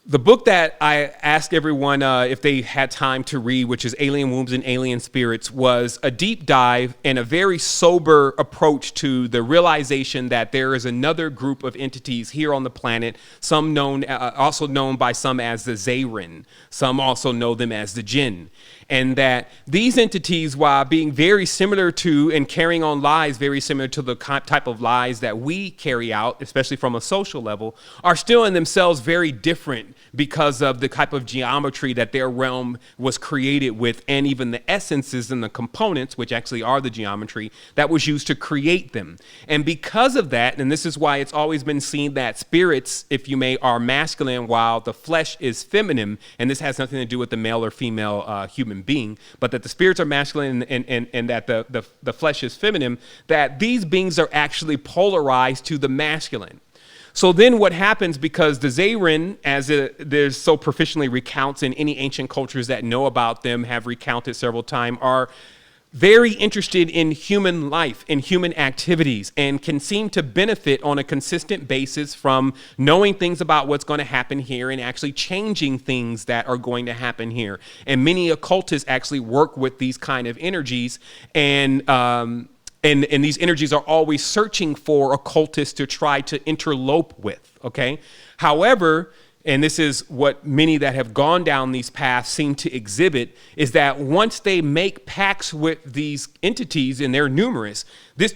the book that I asked everyone if they had time to read, which is Alien Wombs and Alien Spirits, was a deep dive and a very sober approach to the realization that there is another group of entities here on the planet, some known, also known by some as the Zayrin. Some also know them as the Jinn. And that these entities, while being very similar to and carrying on lies very similar to the type of lies that we carry out, especially from a social level, are still in themselves very different because of the type of geometry that their realm was created with, and even the essences and the components, which actually are the geometry that was used to create them. And because of that, and this is why it's always been seen that spirits, if you may, are masculine while the flesh is feminine, and this has nothing to do with the male or female human being, but that the spirits are masculine and that the flesh is feminine, that these beings are actually polarized to the masculine. So then what happens, because the Zayrin, as there's so proficiently recounts in any ancient cultures that know about them, have recounted several times, are very interested in human life and human activities, and can seem to benefit on a consistent basis from knowing things about what's going to happen here and actually changing things that are going to happen here. And many occultists actually work with these kind of energies, and these energies are always searching for occultists to try to interlope with, okay? However, and this is what many that have gone down these paths seem to exhibit, is that once they make pacts with these entities, and they're numerous, this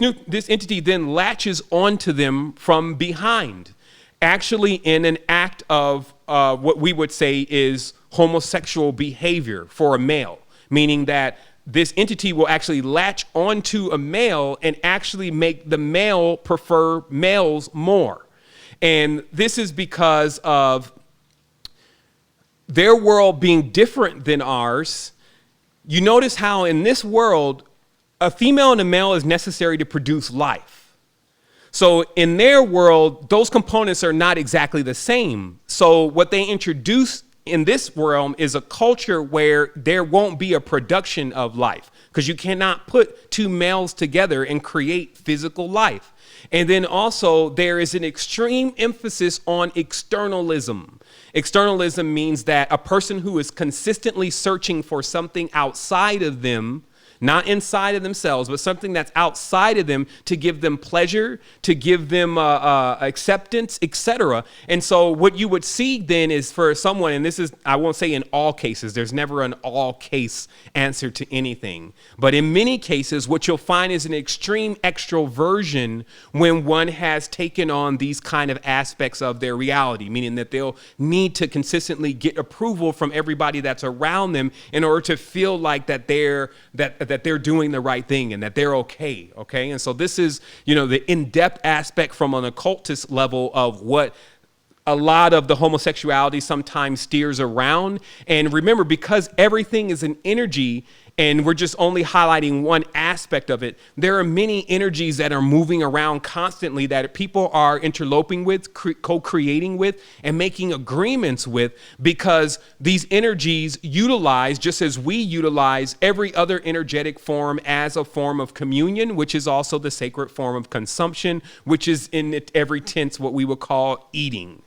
entity then latches onto them from behind, actually in an act of what we would say is homosexual behavior for a male, meaning that this entity will actually latch onto a male and actually make the male prefer males more. And this is because of their world being different than ours. You notice how in this world, a female and a male is necessary to produce life. So in their world, those components are not exactly the same. So what they introduce in this realm is a culture where there won't be a production of life, because you cannot put two males together and create physical life. And then also there is an extreme emphasis on externalism. Externalism means that a person who is consistently searching for something outside of them, not inside of themselves, but something that's outside of them to give them pleasure, to give them acceptance, etc. And so what you would see then is for someone, and this is, I won't say in all cases, there's never an all case answer to anything. But in many cases, what you'll find is an extreme extroversion when one has taken on these kind of aspects of their reality, meaning that they'll need to consistently get approval from everybody that's around them in order to feel like that they're doing the right thing and that they're okay. And so this is, the in-depth aspect from an occultist level of what a lot of the homosexuality sometimes steers around. And remember, because everything is an energy and we're just only highlighting one aspect of it, there are many energies that are moving around constantly that people are interloping with, co-creating with, and making agreements with, because these energies utilize, just as we utilize every other energetic form as a form of communion, which is also the sacred form of consumption, which is in every tense what we would call eating.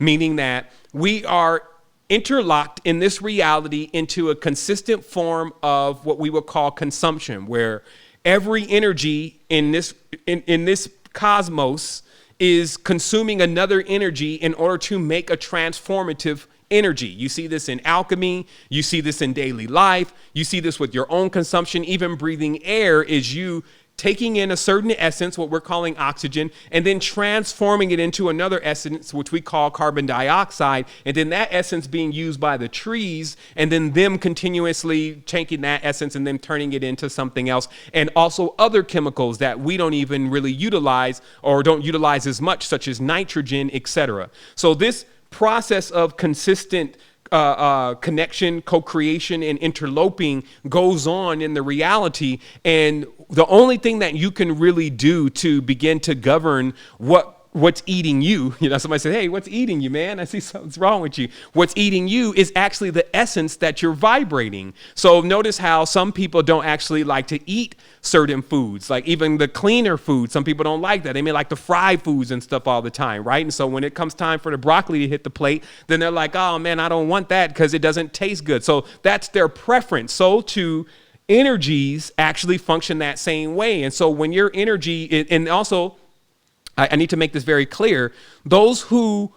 Meaning that we are interlocked in this reality into a consistent form of what we would call consumption, where every energy in this cosmos is consuming another energy in order to make a transformative energy. You see this in alchemy, you see this in daily life, you see this with your own consumption. Even breathing air is you taking in a certain essence, what we're calling oxygen, and then transforming it into another essence, which we call carbon dioxide, and then that essence being used by the trees, and then them continuously taking that essence and then turning it into something else, and also other chemicals that we don't even really utilize or don't utilize as much, such as nitrogen, etc. So this process of consistent connection, co-creation, and interloping goes on in the reality. And the only thing that you can really do to begin to govern what's eating you, somebody said, hey, what's eating you, man? I see something's wrong with you. What's eating you is actually the essence that you're vibrating. So notice how some people don't actually like to eat certain foods, like even the cleaner foods. Some people don't like that. They may like to fry foods and stuff all the time, right? And so when it comes time for the broccoli to hit the plate, then they're like, oh man, I don't want that because it doesn't taste good. So that's their preference. So too, energies actually function that same way. And so when your energy, and also, I need to make this very clear. Those who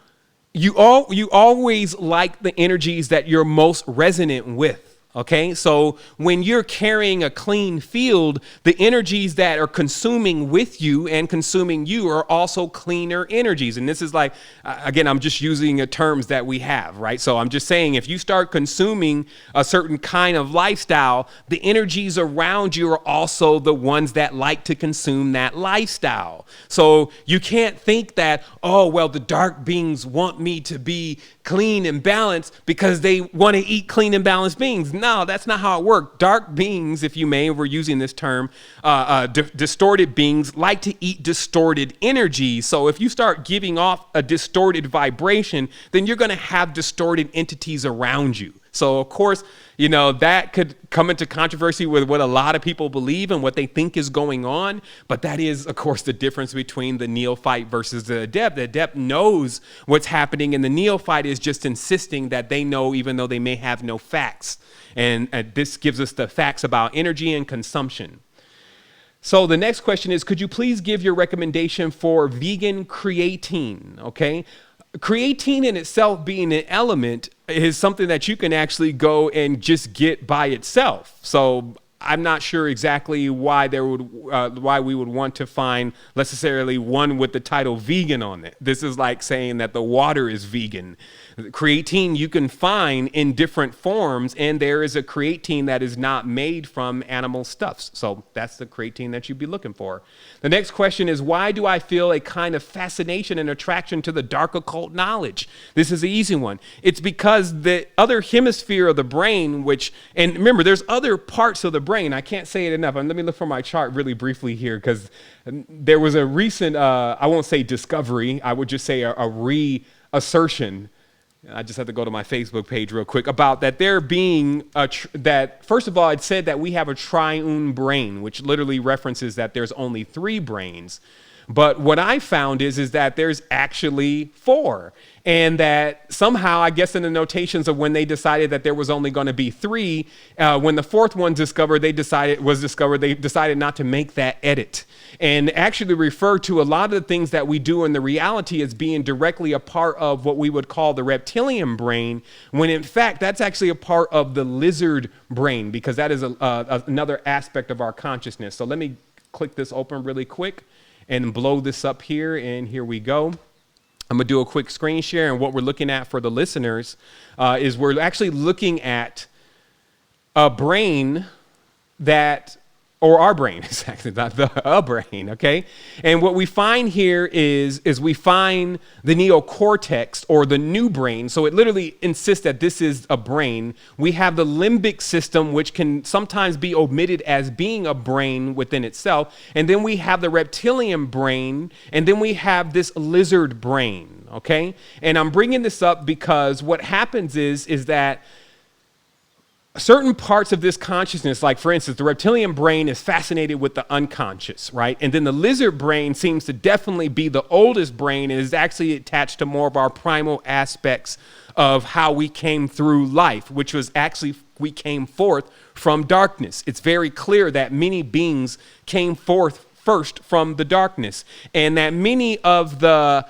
you always like the energies that you're most resonant with. Okay, so when you're carrying a clean field, the energies that are consuming with you and consuming you are also cleaner energies. And this is like, again, I'm just using terms that we have, right? So I'm just saying, if you start consuming a certain kind of lifestyle, the energies around you are also the ones that like to consume that lifestyle. So you can't think that, oh, well, the dark beings want me to be clean and balanced because they want to eat clean and balanced beings. No, that's not how it works. Dark beings, if you may, we're using this term, distorted beings like to eat distorted energy. So if you start giving off a distorted vibration, then you're going to have distorted entities around you. So, of course, that could come into controversy with what a lot of people believe and what they think is going on. But that is, of course, the difference between the neophyte versus the adept. The adept knows what's happening, and the neophyte is just insisting that they know, even though they may have no facts. And this gives us the facts about energy and consumption. So the next question is, could you please give your recommendation for vegan creatine? Okay. Creatine in itself being an element is something that you can actually go and just get by itself. So I'm not sure exactly why why we would want to find necessarily one with the title vegan on it. This is like saying that the water is vegan. Creatine you can find in different forms, and there is a creatine that is not made from animal stuffs. So that's the creatine that you'd be looking for. The next question is, why do I feel a kind of fascination and attraction to the dark occult knowledge? This is the easy one. It's because the other hemisphere of the brain, and remember, there's other parts of the brain. I can't say it enough. And let me look for my chart really briefly here, because there was a recent, I won't say discovery, I would just say a reassertion. I just have to go to my Facebook page real quick about that there being that, first of all, it said that we have a triune brain, which literally references that there's only 3 brains. But what I found is that there's actually 4. And that somehow, I guess in the notations of when they decided that there was only going to be 3, when the 4th one they decided not to make that edit. And actually refer to a lot of the things that we do in the reality as being directly a part of what we would call the reptilian brain, when in fact, that's actually a part of the lizard brain, because that is another aspect of our consciousness. So let me click this open really quick and blow this up here, and here we go. I'm gonna do a quick screen share, and what we're looking at for the listeners is we're actually looking at a brain or our brain, exactly, not a brain, okay? And what we find here is we find the neocortex, or the new brain. So it literally insists that this is a brain. We have the limbic system, which can sometimes be omitted as being a brain within itself. And then we have the reptilian brain, and then we have this lizard brain, okay? And I'm bringing this up because what happens is that certain parts of this consciousness, like for instance, the reptilian brain is fascinated with the unconscious, right? And then the lizard brain seems to definitely be the oldest brain and is actually attached to more of our primal aspects of how we came through life, which was actually, we came forth from darkness. It's very clear that many beings came forth first from the darkness, and that many of the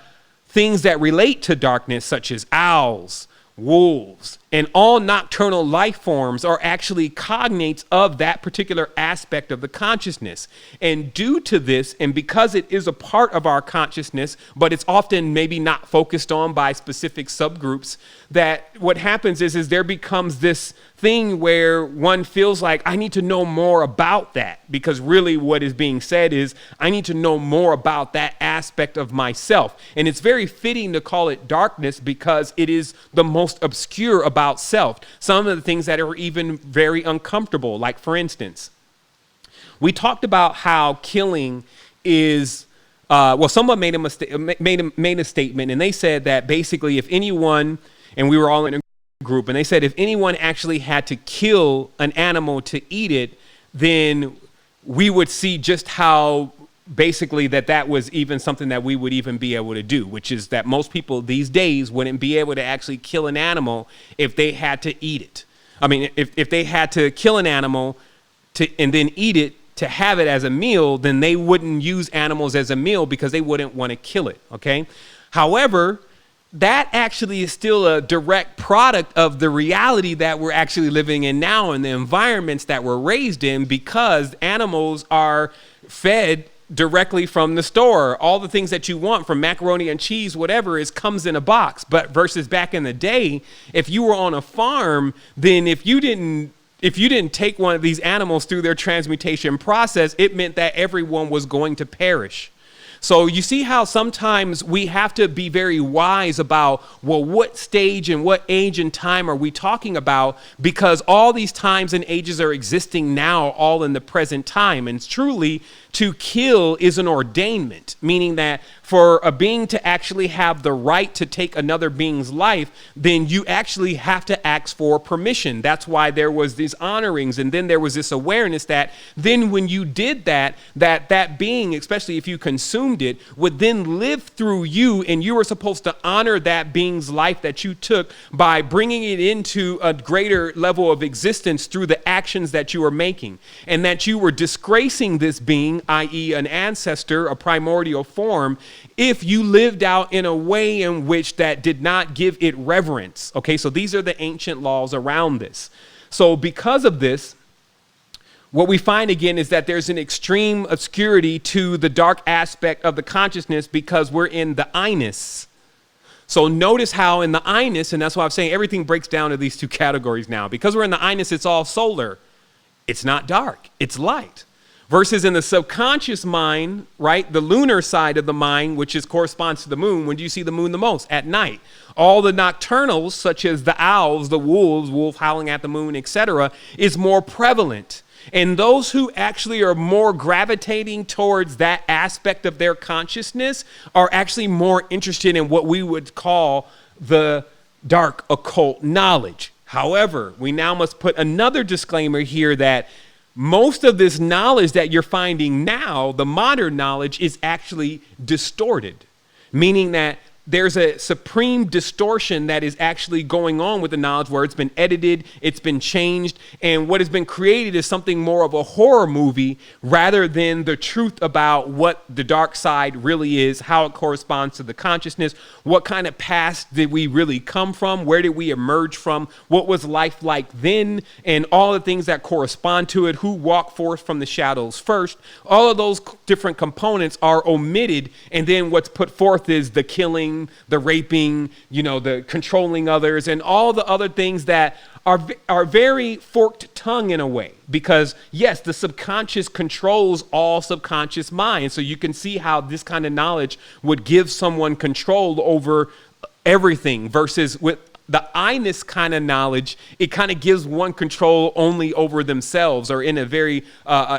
things that relate to darkness, such as owls, wolves, and all nocturnal life forms are actually cognates of that particular aspect of the consciousness. And due to this, and because it is a part of our consciousness, but it's often maybe not focused on by specific subgroups, that what happens is there becomes this thing where one feels like I need to know more about that, because really what is being said is I need to know more about that aspect of myself. And it's very fitting to call it darkness because it is the most obscure about self. Some of the things that are even very uncomfortable, like for instance, we talked about how killing is, someone made a statement, and they said that basically if anyone, and we were all in a group, and they said if anyone actually had to kill an animal to eat it, then we would see just how basically that was even something that we would even be able to do, which is that most people these days wouldn't be able to actually kill an animal if they had to eat it. I mean, if they had to kill an animal and then eat it to have it as a meal, then they wouldn't use animals as a meal because they wouldn't want to kill it. Okay. However, that actually is still a direct product of the reality that we're actually living in now and the environments that we're raised in, because animals are fed directly from the store. All the things that you want, from macaroni and cheese, whatever, comes in a box. But versus back in the day, if you were on a farm, then if you didn't take one of these animals through their transmutation process, it meant that everyone was going to perish. So you see how sometimes we have to be very wise about, well, what stage and what age and time are we talking about? Because all these times and ages are existing now, all in the present time. And truly, to kill is an ordainment, meaning that for a being to actually have the right to take another being's life, then you actually have to ask for permission. That's why there was these honorings. And then there was this awareness that then when you did that being, especially if you consumed it, would then live through you, and you were supposed to honor that being's life that you took by bringing it into a greater level of existence through the actions that you were making, and that you were disgracing this being, i.e. an ancestor, a primordial form, if you lived out in a way in which that did not give it reverence. Okay, so these are the ancient laws around this. So because of this, what we find again is that there's an extreme obscurity to the dark aspect of the consciousness because we're in the I-ness. So notice how in the I-ness, and that's why I'm saying everything breaks down to these two categories now. Because we're in the I-ness, it's all solar. It's not dark, it's light. Versus in the subconscious mind, right, the lunar side of the mind, which corresponds to the moon, when do you see the moon the most? At night. All the nocturnals, such as the owls, the wolves, wolf howling at the moon, etc., is more prevalent. And those who actually are more gravitating towards that aspect of their consciousness are actually more interested in what we would call the dark occult knowledge. However, we now must put another disclaimer here that most of this knowledge that you're finding now, the modern knowledge, is actually distorted, meaning that there's a supreme distortion that is actually going on with the knowledge where it's been edited, it's been changed, and what has been created is something more of a horror movie rather than the truth about what the dark side really is, how it corresponds to the consciousness, what kind of past did we really come from, where did we emerge from, what was life like then, and all the things that correspond to it, who walked forth from the shadows first. All of those different components are omitted, and then what's put forth is the killing, the raping, the controlling others, and all the other things that are very forked tongue in a way. Because yes, the subconscious controls all subconscious minds. So you can see how this kind of knowledge would give someone control over everything, versus with the I-ness kind of knowledge, it kind of gives one control only over themselves, or in a very,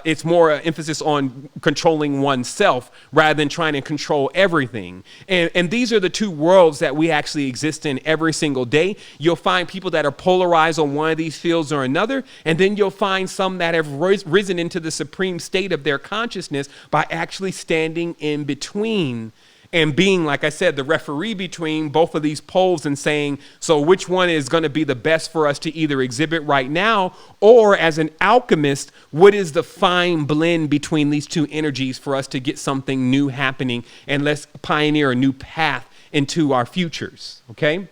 it's more emphasis on controlling oneself rather than trying to control everything. And these are the two worlds that we actually exist in every single day. You'll find people that are polarized on one of these fields or another, and then you'll find some that have risen into the supreme state of their consciousness by actually standing in between and being, like I said, the referee between both of these poles and saying, so which one is going to be the best for us to either exhibit right now, or as an alchemist, what is the fine blend between these two energies for us to get something new happening, and let's pioneer a new path into our futures, okay?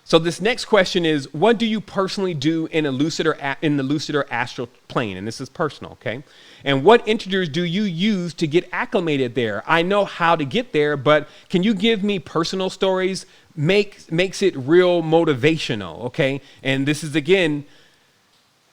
So this next question is, what do you personally do in a lucid or in the lucid or astral plane? And this is personal, okay? And what integers do you use to get acclimated there? I know how to get there, but can you give me personal stories? Makes it real motivational, okay? And this is, again,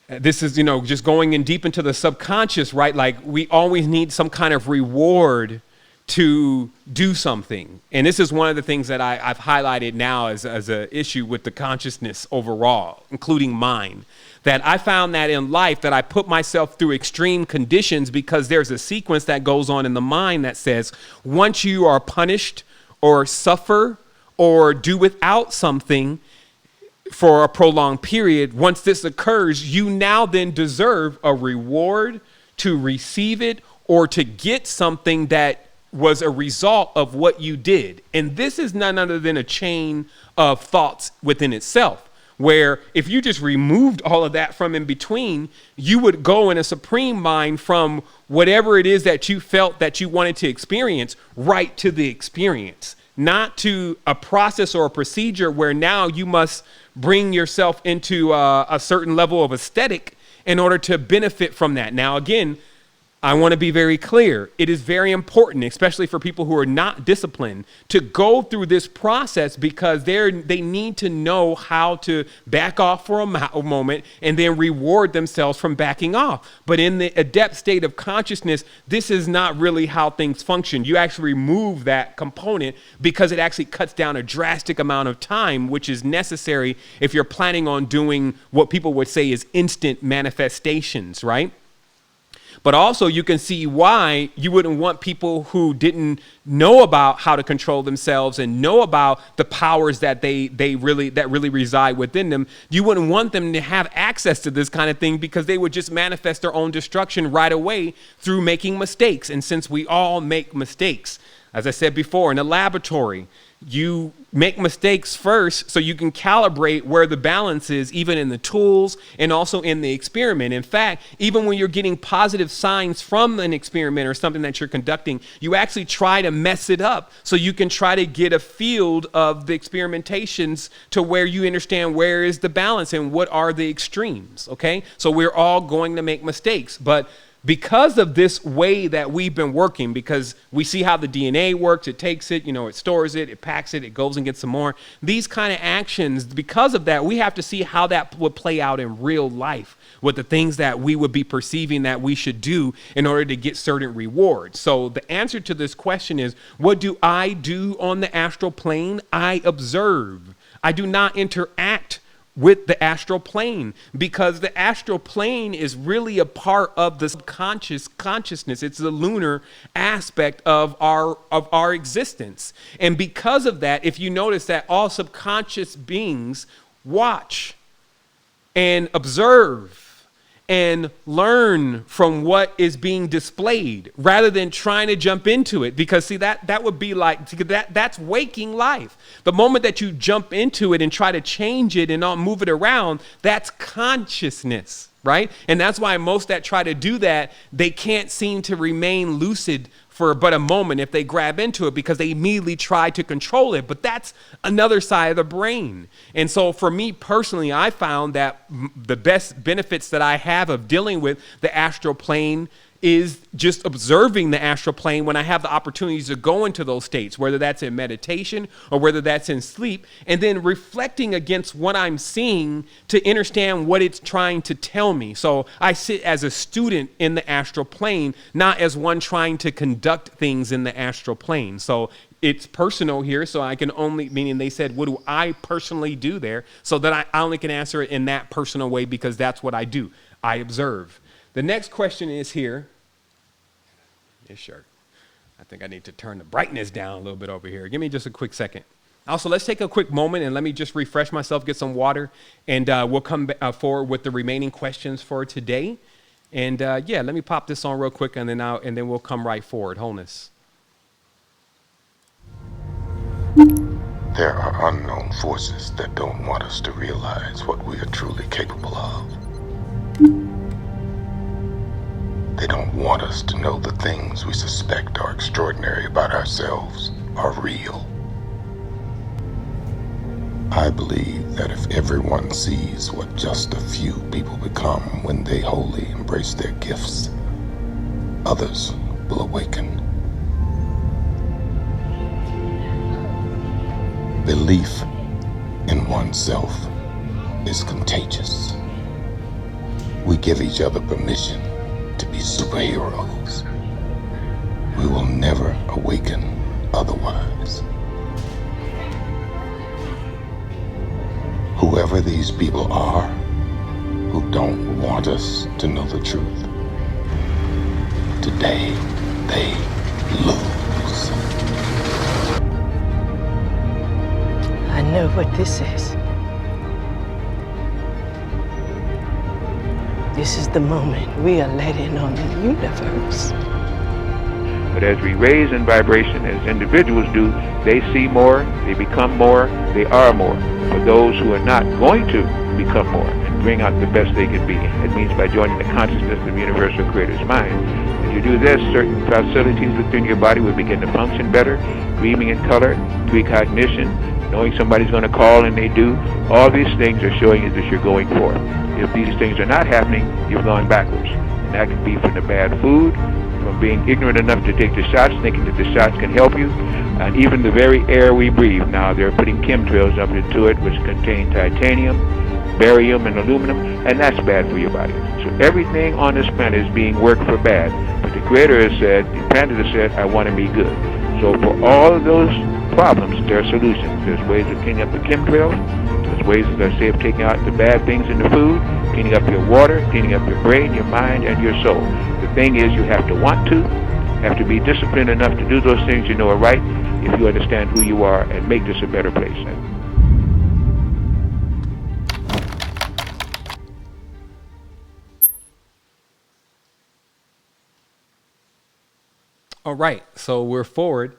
this is, just going in deep into the subconscious, right? Like, we always need some kind of reward to do something. And this is one of the things that I've highlighted now as an issue with the consciousness overall, including mine, that I found that in life that I put myself through extreme conditions because there's a sequence that goes on in the mind that says, once you are punished or suffer or do without something for a prolonged period, once this occurs, you now then deserve a reward to receive it or to get something that was a result of what you did. And this is none other than a chain of thoughts within itself, where if you just removed all of that from in between, you would go in a supreme mind from whatever it is that you felt that you wanted to experience right to the experience, not to a process or a procedure where now you must bring yourself into a certain level of aesthetic in order to benefit from that. Now, again, I want to be very clear. It is very important, especially for people who are not disciplined, to go through this process because they need to know how to back off for a moment and then reward themselves from backing off. But in the adept state of consciousness, this is not really how things function. You actually remove that component because it actually cuts down a drastic amount of time, which is necessary if you're planning on doing what people would say is instant manifestations, right? But also you can see why you wouldn't want people who didn't know about how to control themselves and know about the powers that really reside within them. You wouldn't want them to have access to this kind of thing because they would just manifest their own destruction right away through making mistakes. And since we all make mistakes, as I said before, in the laboratory, you make mistakes first so you can calibrate where the balance is, even in the tools and also in the experiment. In fact, even when you're getting positive signs from an experiment or something that you're conducting, you actually try to mess it up so you can try to get a field of the experimentations to where you understand where is the balance and what are the extremes, okay? So we're all going to make mistakes, but because of this way that we've been working, because we see how the DNA works, it takes it, it stores it, it packs it, it goes and gets some more. These kind of actions, because of that, we have to see how that would play out in real life with the things that we would be perceiving that we should do in order to get certain rewards. So the answer to this question is, what do I do on the astral plane? I observe. I do not interact with the astral plane because the astral plane is really a part of the subconscious consciousness. It's the lunar aspect of our existence. And because of that, if you notice that all subconscious beings watch and observe and learn from what is being displayed rather than trying to jump into it. Because see, that would be like, that's waking life. The moment that you jump into it and try to change it and not move it around, that's consciousness, right? And that's why most that try to do that, they can't seem to remain lucid for but a moment if they grab into it because they immediately try to control it. But that's another side of the brain. And so for me personally, I found that the best benefits that I have of dealing with the astral plane is just observing the astral plane when I have the opportunities to go into those states, whether that's in meditation or whether that's in sleep, and then reflecting against what I'm seeing to understand what it's trying to tell me. So I sit as a student in the astral plane, not as one trying to conduct things in the astral plane. So it's personal here, so I can only, meaning they said, what do I personally do there? So that I only can answer it in that personal way because that's what I do. I observe. The next question is here. This shirt. I think I need to turn the brightness down a little bit over here. Give me just a quick second. Also, let's take a quick moment and let me just refresh myself, get some water, and we'll come forward with the remaining questions for today. And yeah, let me pop this on real quick, and then we'll come right forward. Wholeness. There are unknown forces that don't want us to realize what we are truly capable of. They don't want us to know the things we suspect are extraordinary about ourselves are real. I believe that if everyone sees what just a few people become when they wholly embrace their gifts, others will awaken. Belief in oneself is contagious. We give each other permission to be superheroes. We will never awaken otherwise. Whoever these people are who don't want us to know the truth, today they lose. I know what this is. This is the moment we are let in on the universe. But as we raise in vibration, as individuals do, they see more, they become more, they are more. For those who are not going to become more and bring out the best they can be, it means by joining the consciousness of the universal creator's mind. When you do this, certain facilities within your body will begin to function better, dreaming in color, precognition, knowing somebody's going to call and they do. All these things are showing you that you're going forth. If these things are not happening, you're going backwards. And that could be from the bad food, from being ignorant enough to take the shots, thinking that the shots can help you, and even the very air we breathe. Now they're putting chemtrails up into it, which contain titanium, barium, and aluminum, and that's bad for your body. So everything on this planet is being worked for bad. But the Creator has said, the planet has said, I want to be good. So for all of those problems, there are solutions. There's ways of cleaning up the chemtrails. There's ways, as I say, of taking out the bad things in the food, cleaning up your water, cleaning up your brain, your mind, and your soul. The thing is, you have to want to, have to be disciplined enough to do those things you know are right if you understand who you are and make this a better place. All right, so we're forward.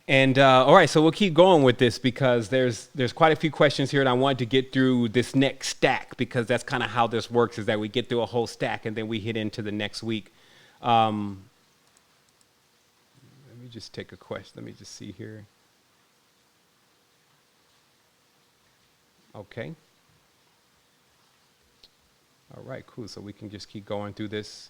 And all right, so we'll keep going with this because there's quite a few questions here, and I wanted to get through this next stack because that's kind of how this works, is that we get through a whole stack and then we hit into the next week. Let me just take a question. Let me just see here. Okay. All right, cool. So we can just keep going through this.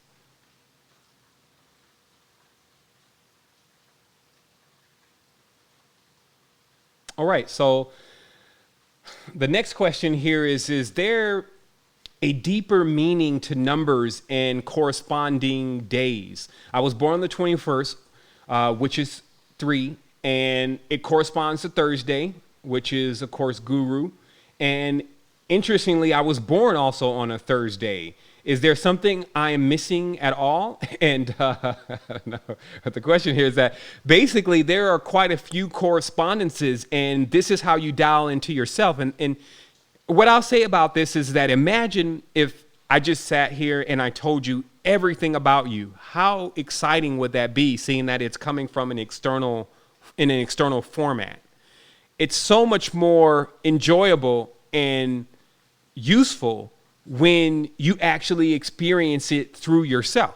All right, so the next question here is there a deeper meaning to numbers and corresponding days? I was born on the 21st, which is 3, and it corresponds to Thursday, which is, of course, Guru. And interestingly, I was born also on a Thursday. Is there something I am missing at all? And no, the question here is that basically there are quite a few correspondences, and this is how you dial into yourself. And what I'll say about this is that imagine if I just sat here and I told you everything about you. How exciting would that be, seeing that it's coming from in an external format? It's so much more enjoyable and useful when you actually experience it through yourself.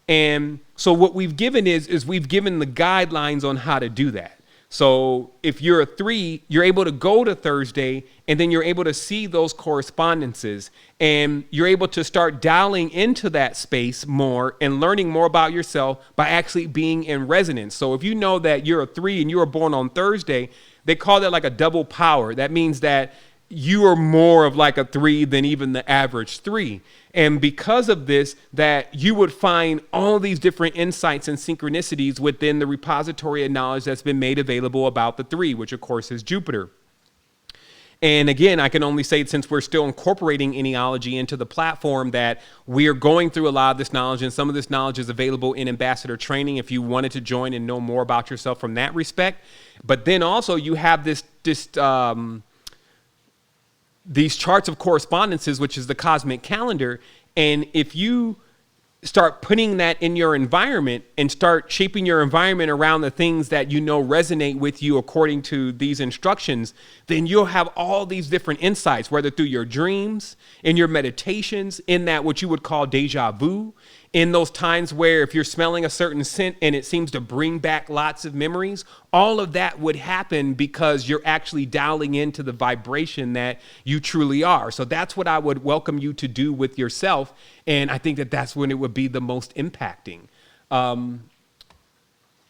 And so what we've given is we've given the guidelines on how to do that. So if you're a 3, you're able to go to Thursday, and then you're able to see those correspondences, and you're able to start dialing into that space more and learning more about yourself by actually being in resonance. So if you know that you're a 3 and you were born on Thursday, they call that like a double power. That means that you are more of like a 3 than even the average 3. And because of this, that you would find all these different insights and synchronicities within the repository of knowledge that's been made available about the 3, which of course is Jupiter. And again, I can only say, since we're still incorporating Eneology into the platform, that we are going through a lot of this knowledge, and some of this knowledge is available in ambassador training if you wanted to join and know more about yourself from that respect. But then also you have these charts of correspondences, which is the cosmic calendar. And if you start putting that in your environment and start shaping your environment around the things that you know resonate with you according to these instructions, then you'll have all these different insights, whether through your dreams, in your meditations, in that what you would call deja vu, in those times where if you're smelling a certain scent and it seems to bring back lots of memories, all of that would happen because you're actually dialing into the vibration that you truly are. So that's what I would welcome you to do with yourself. And I think that that's when it would be the most impacting.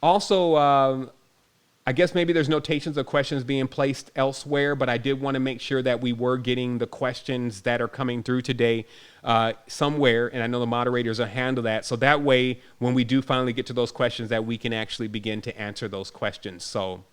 Also, I guess maybe there's notations of questions being placed elsewhere, but I did want to make sure that we were getting the questions that are coming through today somewhere, and I know the moderators will handle that. So that way, when we do finally get to those questions, that we can actually begin to answer those questions. So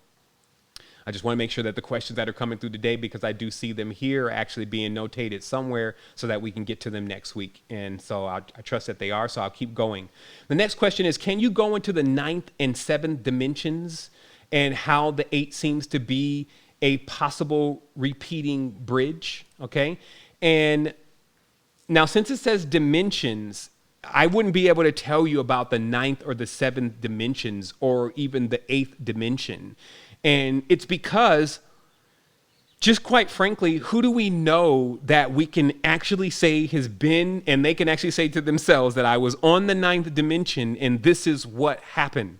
I just want to make sure that the questions that are coming through today, because I do see them here, are actually being notated somewhere so that we can get to them next week. And so I trust that they are, so I'll keep going. The next question is, can you go into the 9th and 7th dimensions and how the 8 seems to be a possible repeating bridge, okay? And now, since it says dimensions, I wouldn't be able to tell you about the 9th or the 7th dimensions or even the 8th dimension. And it's because, just quite frankly, who do we know that we can actually say has been, and they can actually say to themselves that I was on the 9th dimension and this is what happened?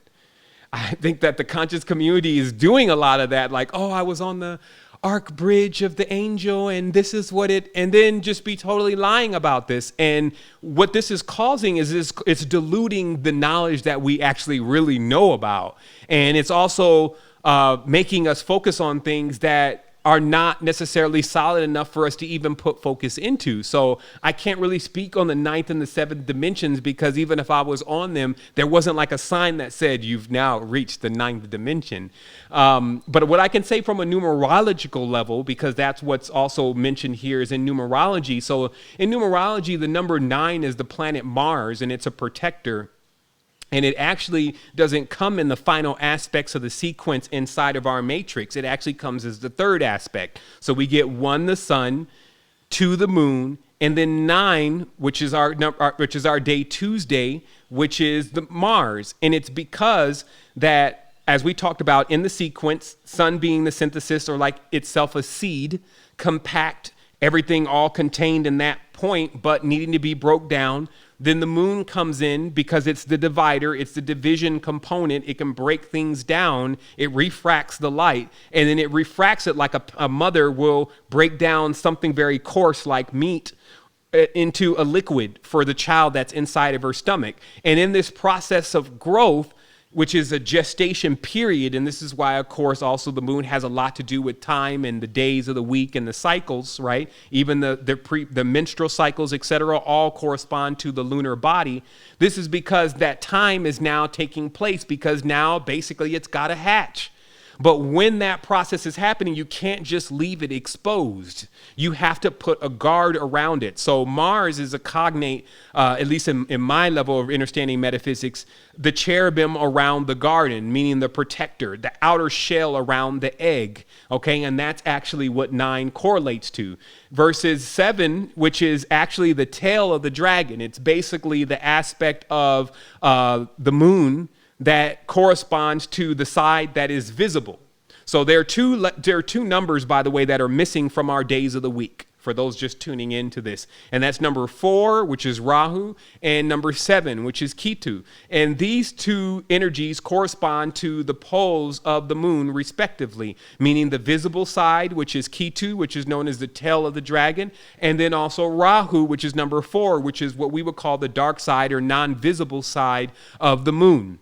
I think that the conscious community is doing a lot of that, like, oh, I was on the arc bridge of the angel and this is what it, and then just be totally lying about this. And what this is causing is it's diluting the knowledge that we actually really know about. And it's also making us focus on things that are not necessarily solid enough for us to even put focus into. So I can't really speak on the 9th and the 7th dimensions, because even if I was on them, there wasn't like a sign that said you've now reached the 9th dimension. But what I can say from a numerological level, because that's what's also mentioned here, is in numerology. So in numerology, the number 9 is the planet Mars, and it's a protector. And it actually doesn't come in the final aspects of the sequence inside of our matrix. It actually comes as the 3rd aspect. So we get 1, the sun, 2, the moon, and then 9, which is our day Tuesday, which is the Mars. And it's because that, as we talked about in the sequence, sun being the synthesis, or like itself a seed, compact, everything all contained in that point, but needing to be broke down. Then the moon comes in because it's the divider, it's the division component. It can break things down. It refracts the light, and then it refracts it like a mother will break down something very coarse like meat into a liquid for the child that's inside of her stomach. And in this process of growth, which is a gestation period, and this is why, of course, also the moon has a lot to do with time and the days of the week and the cycles, right? Even the menstrual cycles, etc., all correspond to the lunar body. This is because that time is now taking place, because now basically it's got to hatch. But when that process is happening, you can't just leave it exposed. You have to put a guard around it. So Mars is a cognate, at least in my level of understanding metaphysics, the cherubim around the garden, meaning the protector, the outer shell around the egg. Okay, and that's actually what 9 correlates to. Versus 7, which is actually the tail of the dragon. It's basically the aspect of the moon that corresponds to the side that is visible. So there are two numbers, by the way, that are missing from our days of the week, for those just tuning into this. And that's number 4, which is Rahu, and number 7, which is Ketu. And these two energies correspond to the poles of the moon, respectively, meaning the visible side, which is Ketu, which is known as the tail of the dragon, and then also Rahu, which is number 4, which is what we would call the dark side or non-visible side of the moon.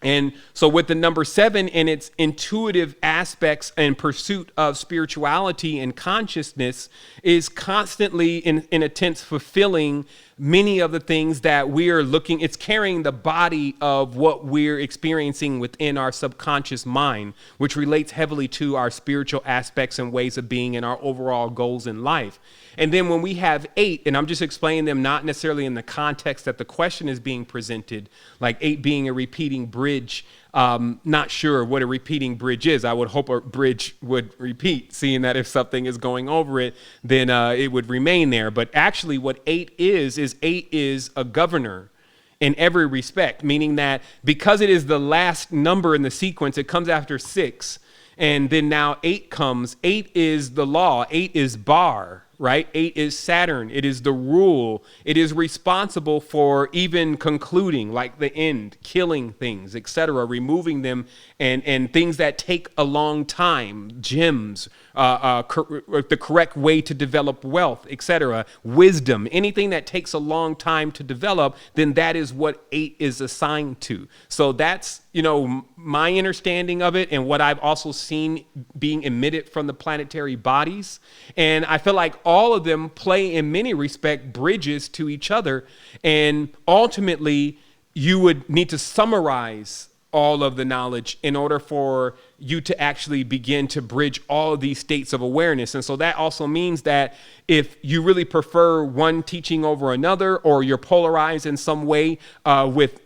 And so with the number 7 and its intuitive aspects and pursuit of spirituality and consciousness is constantly in a tense fulfilling many of the things that we are looking, it's carrying the body of what we're experiencing within our subconscious mind, which relates heavily to our spiritual aspects and ways of being and our overall goals in life. And then when we have 8, and I'm just explaining them not necessarily in the context that the question is being presented, like 8 being a repeating bridge. Not sure what a repeating bridge is. I would hope a bridge would repeat, seeing that if something is going over it, then it would remain there. But actually what 8 is 8 is a governor in every respect, meaning that because it is the last number in the sequence, it comes after 6. And then now 8 comes. 8 is the law. 8 is bar. right? 8 is Saturn. It is the rule. It is responsible for even concluding, like the end, killing things, etc., removing them, and things that take a long time, gems, the correct way to develop wealth, etc., wisdom, anything that takes a long time to develop, then that is what 8 is assigned to. So that's, my understanding of it, and what I've also seen being emitted from the planetary bodies. And I feel like all of them play, in many respects, bridges to each other. And ultimately, you would need to summarize all of the knowledge in order for you to actually begin to bridge all of these states of awareness. And so that also means that if you really prefer one teaching over another, or you're polarized in some way with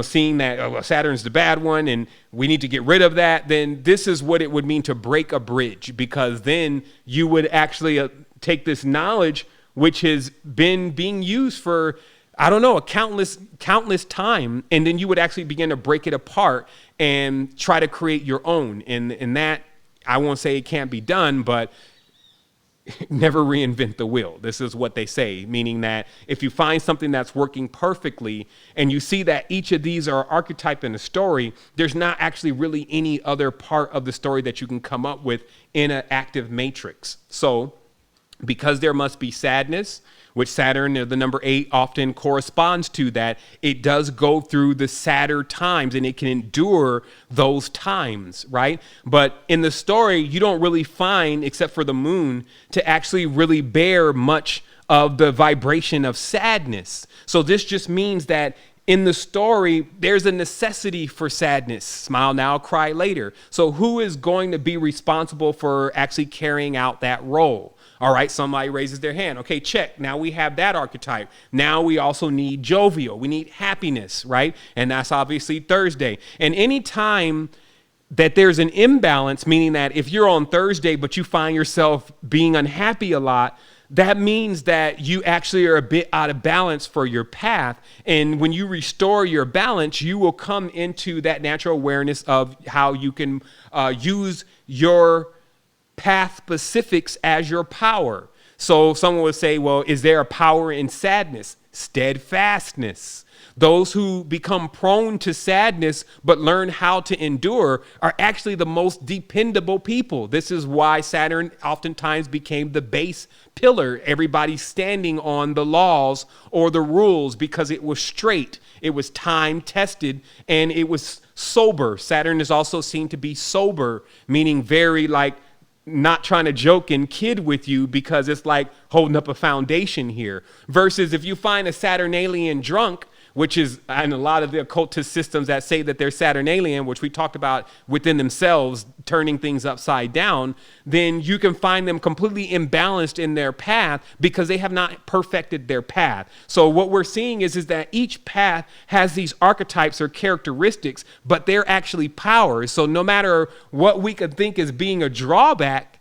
seeing that Saturn's the bad one and we need to get rid of that, then this is what it would mean to break a bridge, because then you would actually take this knowledge, which has been being used for, a countless time, and then you would actually begin to break it apart and try to create your own. And that, I won't say it can't be done, but never reinvent the wheel. This is what they say, meaning that if you find something that's working perfectly and you see that each of these are archetype in a story, there's not actually really any other part of the story that you can come up with in an active matrix. So because there must be sadness, which Saturn, the number 8, often corresponds to, that it does go through the sadder times and it can endure those times, right? But in the story, you don't really find, except for the moon, to actually really bear much of the vibration of sadness. So this just means that in the story, there's a necessity for sadness. Smile now, cry later. So who is going to be responsible for actually carrying out that role? All right, somebody raises their hand. Okay, check. Now we have that archetype. Now we also need jovial. We need happiness, right? And that's obviously Thursday. And any time that there's an imbalance, meaning that if you're on Thursday, but you find yourself being unhappy a lot, that means that you actually are a bit out of balance for your path. And when you restore your balance, you will come into that natural awareness of how you can use your path specifics as your power. So someone would say, well, is there a power in sadness? Steadfastness. Those who become prone to sadness but learn how to endure are actually the most dependable people. This is why Saturn oftentimes became the base pillar. Everybody standing on the laws or the rules, because it was straight, it was time tested, and it was sober. Saturn is also seen to be sober, meaning very not trying to joke and kid with you, because it's like holding up a foundation here. Versus if you find a Saturnalian drunk, which is in a lot of the occultist systems that say that they're Saturnalian, which we talked about within themselves, turning things upside down, then you can find them completely imbalanced in their path because they have not perfected their path. So what we're seeing is that each path has these archetypes or characteristics, but they're actually powers. So no matter what we could think as being a drawback,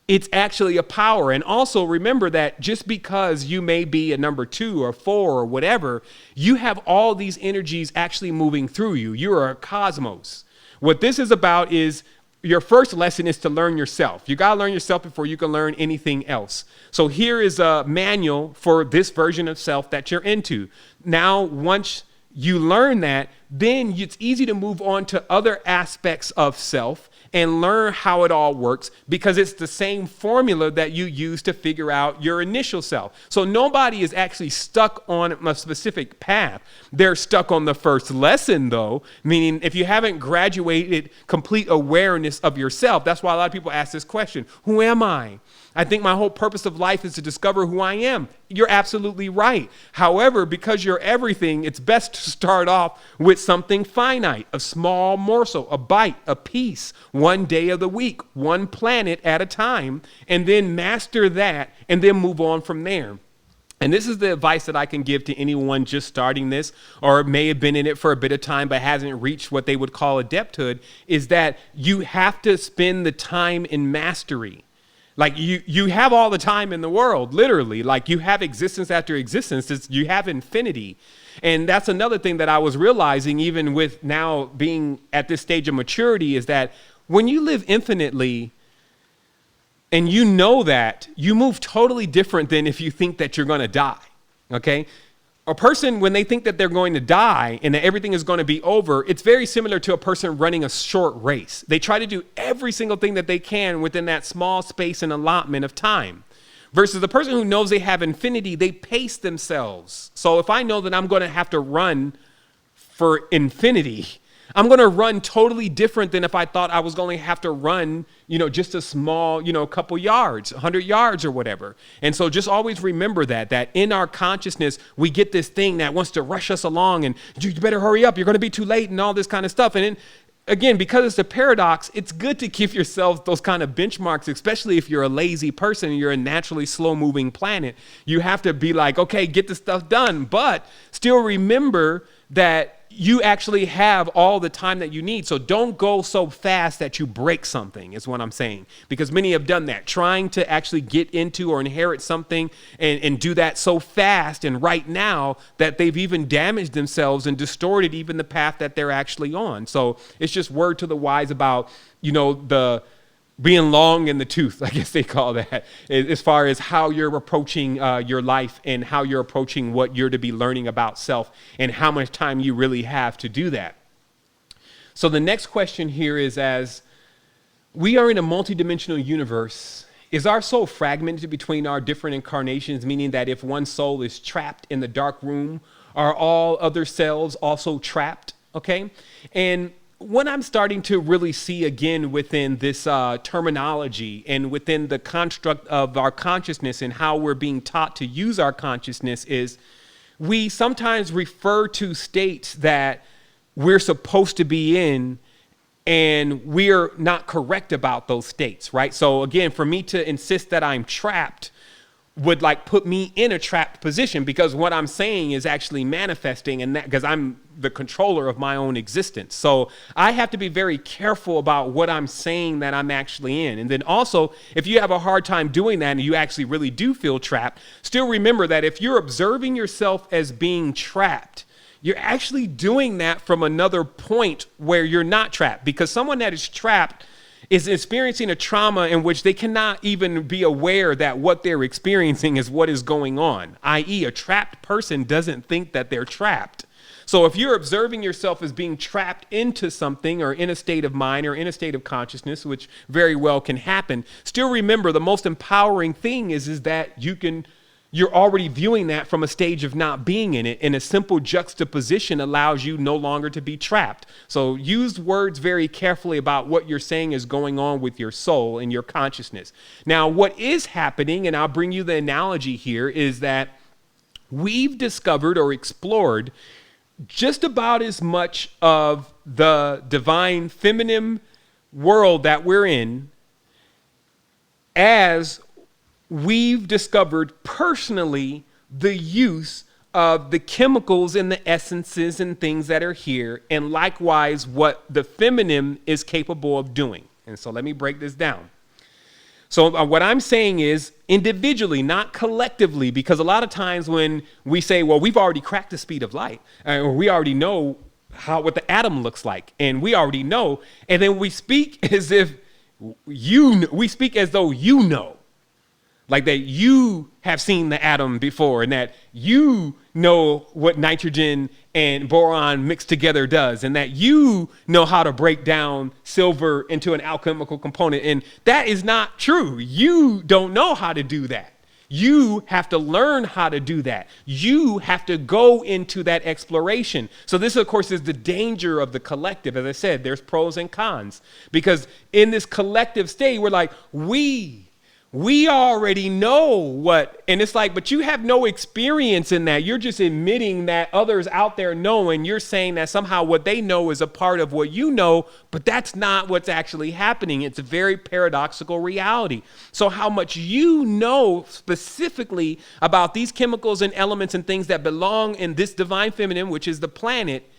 it's actually a power. And also remember that just because you may be a number 2 or 4 or whatever, you have all these energies actually moving through you. You're a cosmos. What this is about is your first lesson is to learn yourself. You got to learn yourself before you can learn anything else. So here is a manual for this version of self that you're into. Now, once you learn that, then it's easy to move on to other aspects of self and learn how it all works, because it's the same formula that you use to figure out your initial self. So nobody is actually stuck on a specific path. They're stuck on the first lesson, though, meaning if you haven't graduated complete awareness of yourself, that's why a lot of people ask this question, who am I? I think my whole purpose of life is to discover who I am. You're absolutely right. However, because you're everything, it's best to start off with something finite, a small morsel, a bite, a piece, one day of the week, one planet at a time, and then master that and then move on from there. And this is the advice that I can give to anyone just starting this, or may have been in it for a bit of time but hasn't reached what they would call adepthood, is that you have to spend the time in mastery. Like you have all the time in the world, literally. Like you have existence after existence. You have infinity. And that's another thing that I was realizing, even with now being at this stage of maturity, is that when you live infinitely, and you know that, you move totally different than if you think that you're going to die. Okay? A person, when they think that they're going to die and that everything is going to be over, it's very similar to a person running a short race. They try to do every single thing that they can within that small space and allotment of time. Versus the person who knows they have infinity, they pace themselves. So if I know that I'm going to have to run for infinity, I'm going to run totally different than if I thought I was going to have to run, just a small, couple yards, 100 yards or whatever. And so just always remember that in our consciousness, we get this thing that wants to rush us along and you better hurry up. You're going to be too late and all this kind of stuff. And then again, because it's a paradox, it's good to give yourself those kind of benchmarks, especially if you're a lazy person and you're a naturally slow moving planet. You have to be like, okay, get this stuff done, but still remember that you actually have all the time that you need. So don't go so fast that you break something is what I'm saying, because many have done that, trying to actually get into or inherit something and do that so fast and right now that they've even damaged themselves and distorted even the path that they're actually on. So it's just word to the wise about, the being long in the tooth, I guess they call that, as far as how you're approaching your life and how you're approaching what you're to be learning about self and how much time you really have to do that. So the next question here is, as we are in a multidimensional universe, is our soul fragmented between our different incarnations, meaning that if one soul is trapped in the dark room, are all other cells also trapped? Okay. And what I'm starting to really see again within this terminology and within the construct of our consciousness and how we're being taught to use our consciousness is we sometimes refer to states that we're supposed to be in and we're not correct about those states, right? So again, for me to insist that I'm trapped would put me in a trapped position, because what I'm saying is actually manifesting, and that because I'm the controller of my own existence. So I have to be very careful about what I'm saying that I'm actually in. And then also, if you have a hard time doing that and you actually really do feel trapped, still remember that if you're observing yourself as being trapped, you're actually doing that from another point where you're not trapped, because someone that is trapped is experiencing a trauma in which they cannot even be aware that what they're experiencing is what is going on, i.e. a trapped person doesn't think that they're trapped. So if you're observing yourself as being trapped into something or in a state of mind or in a state of consciousness, which very well can happen, still remember the most empowering thing is that you're already viewing that from a stage of not being in it, and a simple juxtaposition allows you no longer to be trapped. So use words very carefully about what you're saying is going on with your soul and your consciousness. Now, what is happening, and I'll bring you the analogy here, is that we've discovered or explored just about as much of the divine feminine world that we're in as we've discovered personally the use of the chemicals and the essences and things that are here, and likewise what the feminine is capable of doing. And so let me break this down. So what I'm saying is individually, not collectively, because a lot of times when we say, well, we've already cracked the speed of light, or we already know what the atom looks like, and we already know, and then we speak as if we speak as though you know. Like that you have seen the atom before and that you know what nitrogen and boron mixed together does, and that you know how to break down silver into an alchemical component. And that is not true. You don't know how to do that. You have to learn how to do that. You have to go into that exploration. So this, of course, is the danger of the collective. As I said, there's pros and cons, because in this collective state, we're like, we already know what, and it's like, but you have no experience in that. You're just admitting that others out there know, and you're saying that somehow what they know is a part of what you know, but that's not what's actually happening. It's a very paradoxical reality. So how much you know specifically about these chemicals and elements and things that belong in this divine feminine, which is the planet,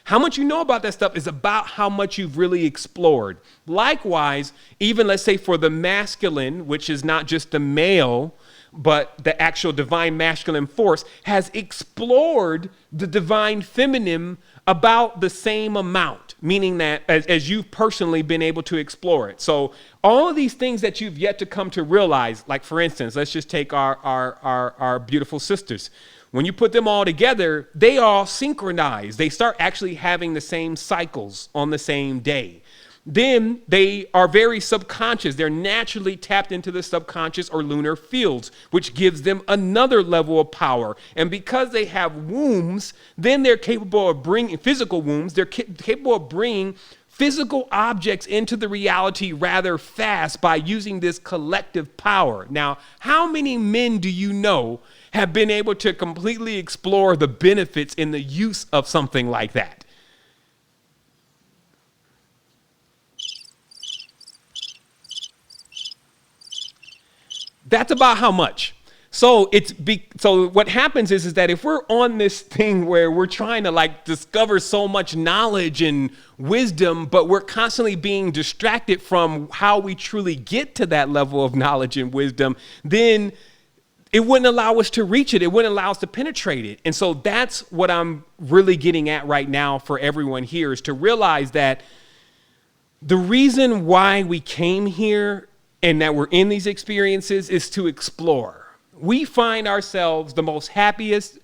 how much you know about that stuff is about how much you've really explored. Likewise, even let's say for the masculine, which is not just the male, but the actual divine masculine force, has explored the divine feminine about the same amount. meaning that as you've personally been able to explore it. So all of these things that you've yet to come to realize, like for instance, let's just take our beautiful sisters. When you put them all together, they all synchronize. They start actually having the same cycles on the same day. Then they are very subconscious. They're naturally tapped into the subconscious or lunar fields, which gives them another level of power. And because they have wombs, then they're capable of bringing physical wombs. They're capable of bringing physical objects into the reality rather fast by using this collective power. Now, how many men do you know have been able to completely explore the benefits in the use of something like that? That's about how much. So so what happens is that if we're on this thing where we're trying to like discover so much knowledge and wisdom, but we're constantly being distracted from how we truly get to that level of knowledge and wisdom, then it wouldn't allow us to reach it. It wouldn't allow us to penetrate it. And so that's what I'm really getting at right now for everyone here, is to realize that the reason why we came here and that we're in these experiences is to explore. We find ourselves the most happiest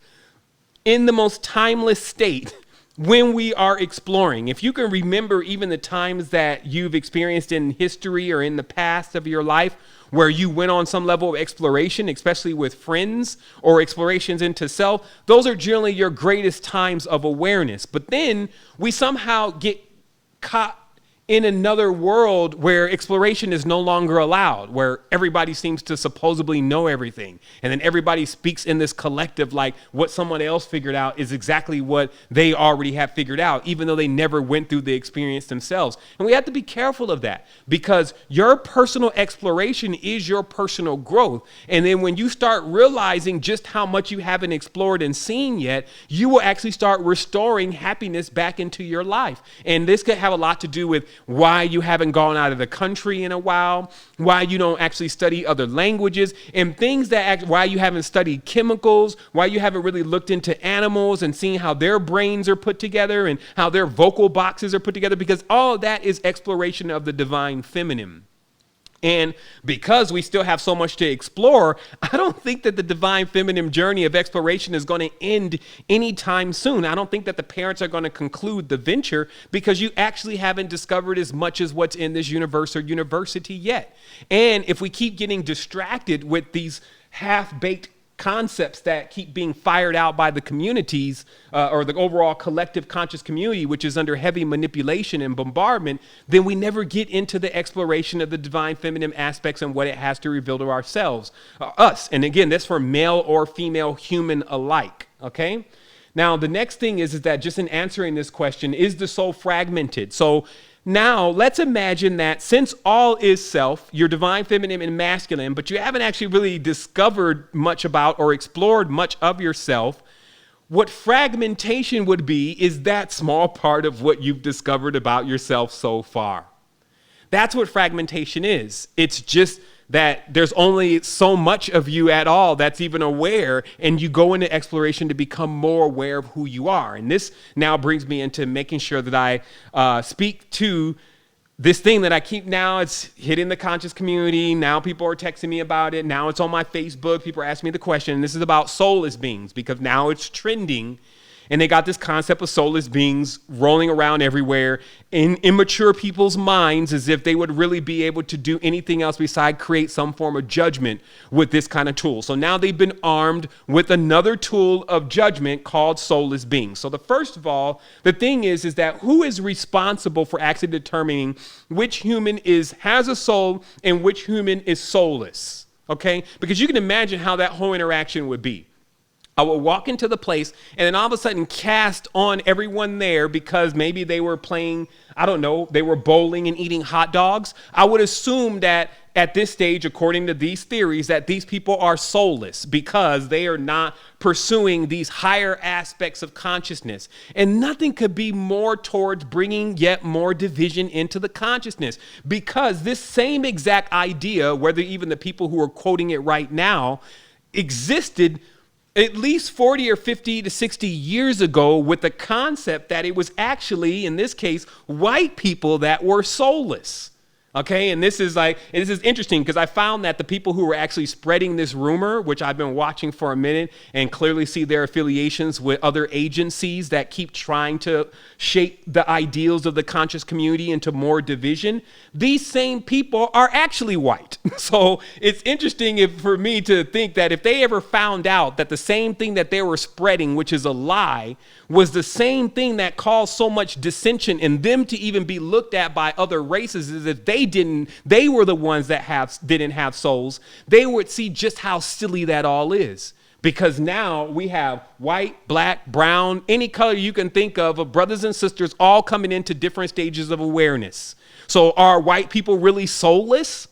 in the most timeless state when we are exploring. If you can remember even the times that you've experienced in history or in the past of your life where you went on some level of exploration, especially with friends or explorations into self, those are generally your greatest times of awareness. But then we somehow get caught in another world where exploration is no longer allowed, where everybody seems to supposedly know everything. And then everybody speaks in this collective, like what someone else figured out is exactly what they already have figured out, even though they never went through the experience themselves. And we have to be careful of that, because your personal exploration is your personal growth. And then when you start realizing just how much you haven't explored and seen yet, you will actually start restoring happiness back into your life. And this could have a lot to do with why you haven't gone out of the country in a while, why you don't actually study other languages, and things that why you haven't studied chemicals, why you haven't really looked into animals and seen how their brains are put together and how their vocal boxes are put together, because all of that is exploration of the divine feminine. And because we still have so much to explore, I don't think that the divine feminine journey of exploration is going to end anytime soon. I don't think that the parents are going to conclude the venture, because you actually haven't discovered as much as what's in this universe or university yet. And if we keep getting distracted with these half-baked concepts that keep being fired out by the communities or the overall collective conscious community, which is under heavy manipulation and bombardment, then we never get into the exploration of the divine feminine aspects and what it has to reveal to ourselves, us. And again, that's for male or female human alike. Okay. Now, the next thing is that just in answering this question, is the soul fragmented? So now let's imagine that since all is self, you're divine feminine and masculine, but you haven't actually really discovered much about or explored much of yourself. What fragmentation would be is that small part of what you've discovered about yourself so far. That's what fragmentation is. It's just that there's only so much of you at all that's even aware, and you go into exploration to become more aware of who you are. And this now brings me into making sure that I speak to this thing that I keep now. It's hitting the conscious community. Now people are texting me about it. Now it's on my Facebook. People are asking me the question. And this is about soulless beings, because now it's trending. And they got this concept of soulless beings rolling around everywhere in immature people's minds, as if they would really be able to do anything else besides create some form of judgment with this kind of tool. So now they've been armed with another tool of judgment called soulless beings. So the first of all, the thing is that who is responsible for actually determining which human has a soul and which human is soulless? Okay? Because you can imagine how that whole interaction would be. I would walk into the place and then all of a sudden cast on everyone there because maybe they were playing, I don't know, they were bowling and eating hot dogs. I would assume that at this stage, according to these theories, that these people are soulless because they are not pursuing these higher aspects of consciousness. And nothing could be more towards bringing yet more division into the consciousness, because this same exact idea, whether even the people who are quoting it right now, existed at least 40 or 50 to 60 years ago with the concept that it was actually, in this case, white people that were soulless. Okay, and this is interesting because I found that the people who were actually spreading this rumor, which I've been watching for a minute and clearly see their affiliations with other agencies that keep trying to shape the ideals of the conscious community into more division, these same people are actually white. So it's interesting for me to think that if they ever found out that the same thing that they were spreading, which is a lie, was the same thing that caused so much dissension in them to even be looked at by other races as if they were the ones that didn't have souls, they would see just how silly that all is. Because now we have white, black, brown, any color you can think of brothers and sisters all coming into different stages of awareness. So are white people really soulless?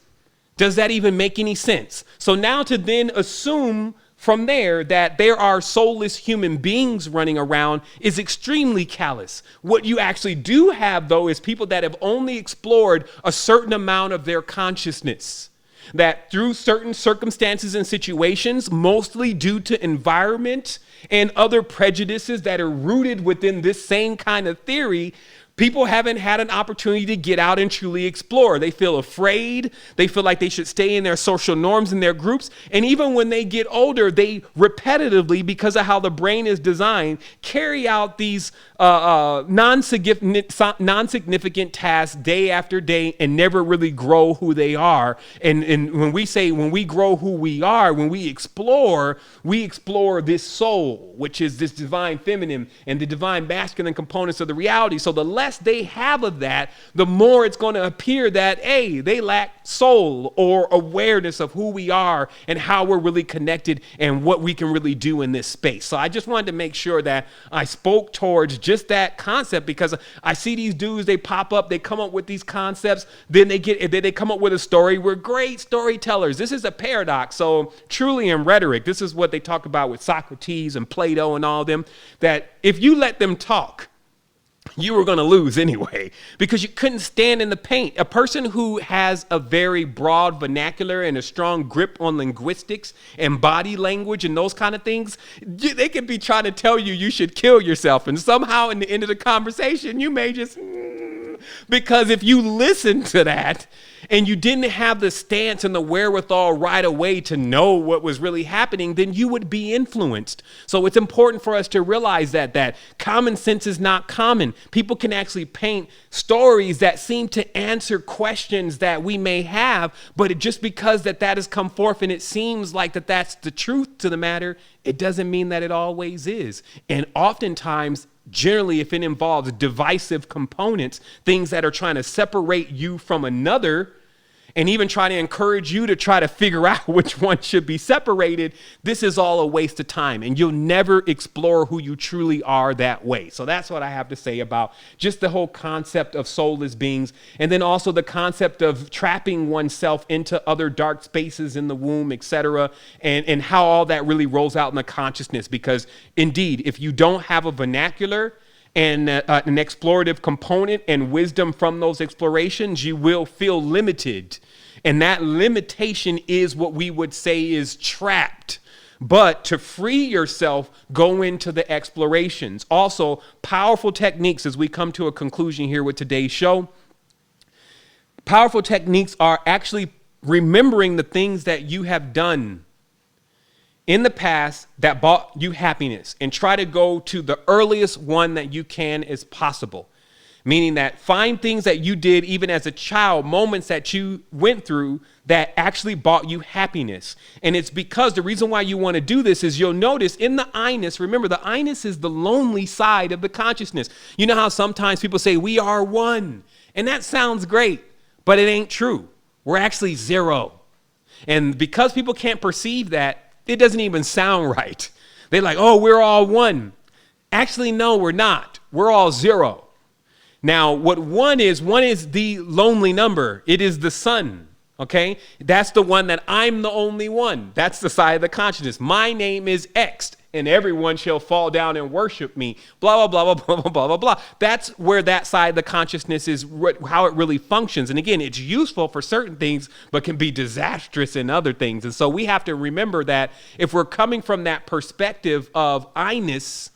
Does that even make any sense? So now to then assume from there that there are soulless human beings running around is extremely callous. What you actually do have, though, is people that have only explored a certain amount of their consciousness, that through certain circumstances and situations, mostly due to environment and other prejudices that are rooted within this same kind of theory, people haven't had an opportunity to get out and truly explore. They feel afraid. They feel like they should stay in their social norms and their groups. And even when they get older, they repetitively, because of how the brain is designed, carry out these non-significant tasks day after day and never really grow who they are. And when we grow who we are, when we explore this soul, which is this divine feminine and the divine masculine components of the reality. So the less they have of that, the more it's going to appear that, A, they lack soul or awareness of who we are and how we're really connected and what we can really do in this space. So I just wanted to make sure that I spoke towards just that concept, because I see these dudes, they pop up, they come up with these concepts, then they come up with a story. We're great storytellers. This is a paradox. So truly in rhetoric, this is what they talk about with Socrates and Plato and all of them, that if you let them talk, you were going to lose anyway, because you couldn't stand in the paint. A person who has a very broad vernacular and a strong grip on linguistics and body language and those kind of things, they could be trying to tell you should kill yourself. And somehow in the end of the conversation, you may just, because if you listen to that and you didn't have the stance and the wherewithal right away to know what was really happening, then you would be influenced. So it's important for us to realize that common sense is not common. People can actually paint stories that seem to answer questions that we may have, but just because that has come forth and it seems like that's the truth to the matter, it doesn't mean that it always is. And oftentimes, generally, if it involves divisive components, things that are trying to separate you from another, and even try to encourage you to try to figure out which one should be separated, this is all a waste of time. And you'll never explore who you truly are that way. So that's what I have to say about just the whole concept of soulless beings. And then also the concept of trapping oneself into other dark spaces in the womb, etc. And how all that really rolls out in the consciousness. Because indeed, if you don't have a vernacular and an explorative component and wisdom from those explorations, you will feel limited. And that limitation is what we would say is trapped. But to free yourself, go into the explorations. Also, powerful techniques as we come to a conclusion here with today's show. Powerful techniques are actually remembering the things that you have done in the past that brought you happiness, and try to go to the earliest one that you can as possible. Meaning that find things that you did even as a child, moments that you went through that actually brought you happiness. And it's because the reason why you want to do this is you'll notice in the I-ness, remember the I-ness is the lonely side of the consciousness. You know how sometimes people say we are one, and that sounds great, but it ain't true. We're actually zero. And because people can't perceive that, it doesn't even sound right. They're like, oh, we're all one. Actually, no, we're not. We're all zero. Now, what one is the lonely number. It is the sun, okay? That's the one that I'm the only one. That's the side of the consciousness. My name is X. and everyone shall fall down and worship me, blah, blah, blah, blah, blah, blah, blah, blah. That's where that side of the consciousness is, how it really functions. And again, it's useful for certain things, but can be disastrous in other things. And so we have to remember that if we're coming from that perspective of I-ness,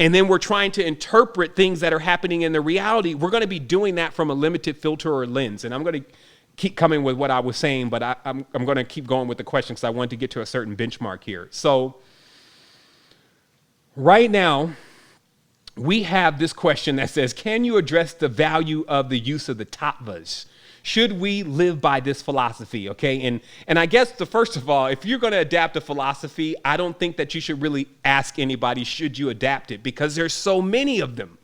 and then we're trying to interpret things that are happening in the reality, we're going to be doing that from a limited filter or lens. And I'm going to keep coming with what I was saying, but I'm going to keep going with the question because I want to get to a certain benchmark here. So right now, we have this question that says, can you address the value of the use of the Tattvas? Should we live by this philosophy? Okay. And I guess first of all, if you're going to adapt a philosophy, I don't think that you should really ask anybody, should you adapt it? Because there's so many of them.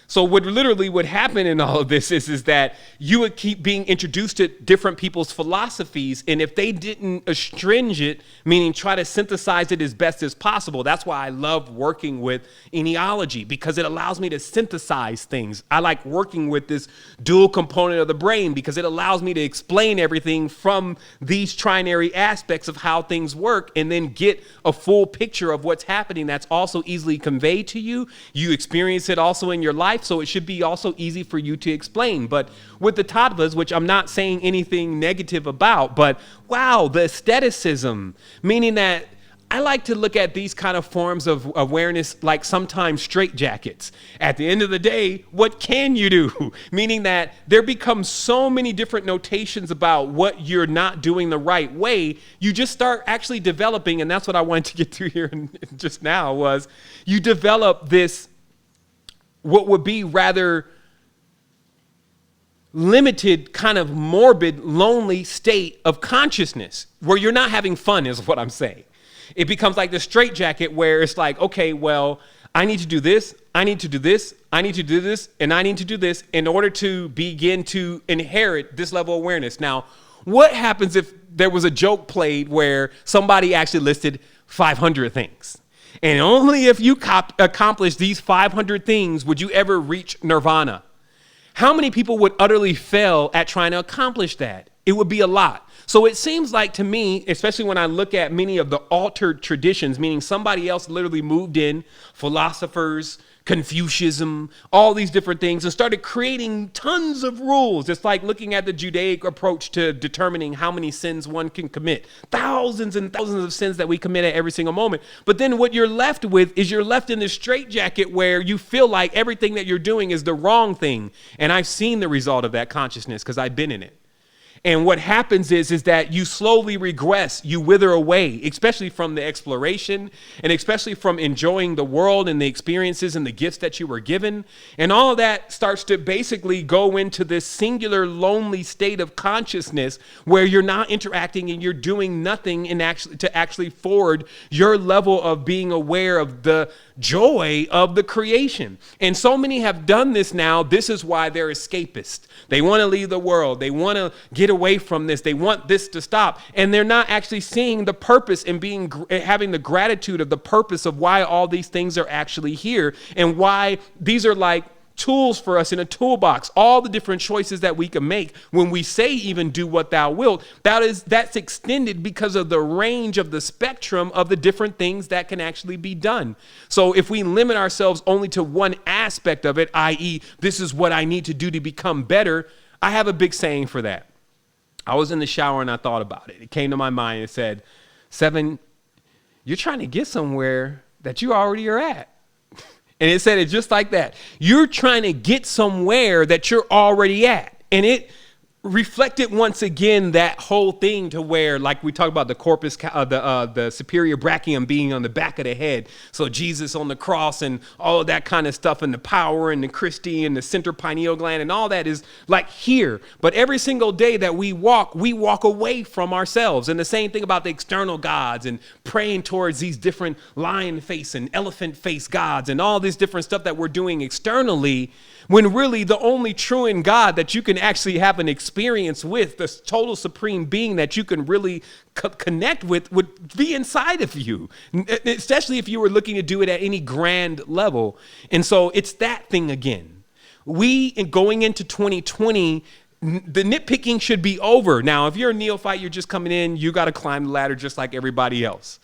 So what literally would happen in all of this is that you would keep being introduced to different people's philosophies. And if they didn't astringe it, meaning try to synthesize it as best as possible, that's why I love working with enealogy, because it allows me to synthesize things. I like working with this dual component of the brain because it allows me to explain everything from these trinary aspects of how things work and then get a full picture of what's happening that's also easily conveyed to you. You experience it also in your life. So it should be also easy for you to explain. But with the Tattvas, which I'm not saying anything negative about, but wow, the aestheticism, meaning that I like to look at these kind of forms of awareness like sometimes straitjackets. At the end of the day, what can you do? Meaning that there becomes so many different notations about what you're not doing the right way. You just start actually developing, and that's what I wanted to get to here just now, was you develop this what would be rather limited, kind of morbid, lonely state of consciousness where you're not having fun is what I'm saying. It becomes like the straitjacket where it's like, okay, well, I need to do this, I need to do this, I need to do this, and I need to do this in order to begin to inherit this level of awareness. Now, what happens if there was a joke played where somebody actually listed 500 things? And only if you accomplish these 500 things would you ever reach nirvana. How many people would utterly fail at trying to accomplish that? It would be a lot. So it seems like to me, especially when I look at many of the altered traditions, meaning somebody else literally moved in, philosophers, Confucianism, all these different things, and started creating tons of rules. It's like looking at the Judaic approach to determining how many sins one can commit. Thousands and thousands of sins that we commit at every single moment. But then what you're left with is you're left in this straitjacket where you feel like everything that you're doing is the wrong thing. And I've seen the result of that consciousness because I've been in it. And what happens is that you slowly regress, you wither away, especially from the exploration and especially from enjoying the world and the experiences and the gifts that you were given. And all of that starts to basically go into this singular lonely state of consciousness where you're not interacting and you're doing nothing to actually forward your level of being aware of the joy of the creation. And so many have done this now. This is why they're escapist. They want to leave the world. They want to get away from this. They want this to stop. And they're not actually seeing the purpose and having the gratitude of the purpose of why all these things are actually here and why these are like tools for us in a toolbox. All the different choices that we can make when we say even do what thou wilt, that's extended because of the range of the spectrum of the different things that can actually be done. So if we limit ourselves only to one aspect of it, i.e. this is what I need to do to become better, I have a big saying for that. I was in the shower and I thought about it. It came to my mind and said, Seven, you're trying to get somewhere that you already are at. And it said it just like that. You're trying to get somewhere that you're already at. And it reflected once again that whole thing to where, like we talked about the corpus, the superior brachium being on the back of the head. So Jesus on the cross and all of that kind of stuff and the power and the Christi and the center pineal gland and all that is like here. But every single day that we walk away from ourselves. And the same thing about the external gods and praying towards these different lion face and elephant face gods and all this different stuff that we're doing externally, when really the only true in God that you can actually have an experience with, the total supreme being that you can really connect with, would be inside of you, especially if you were looking to do it at any grand level. And so it's that thing again. Going into 2020, the nitpicking should be over. Now, if you're a neophyte, you're just coming in, you got to climb the ladder just like everybody else.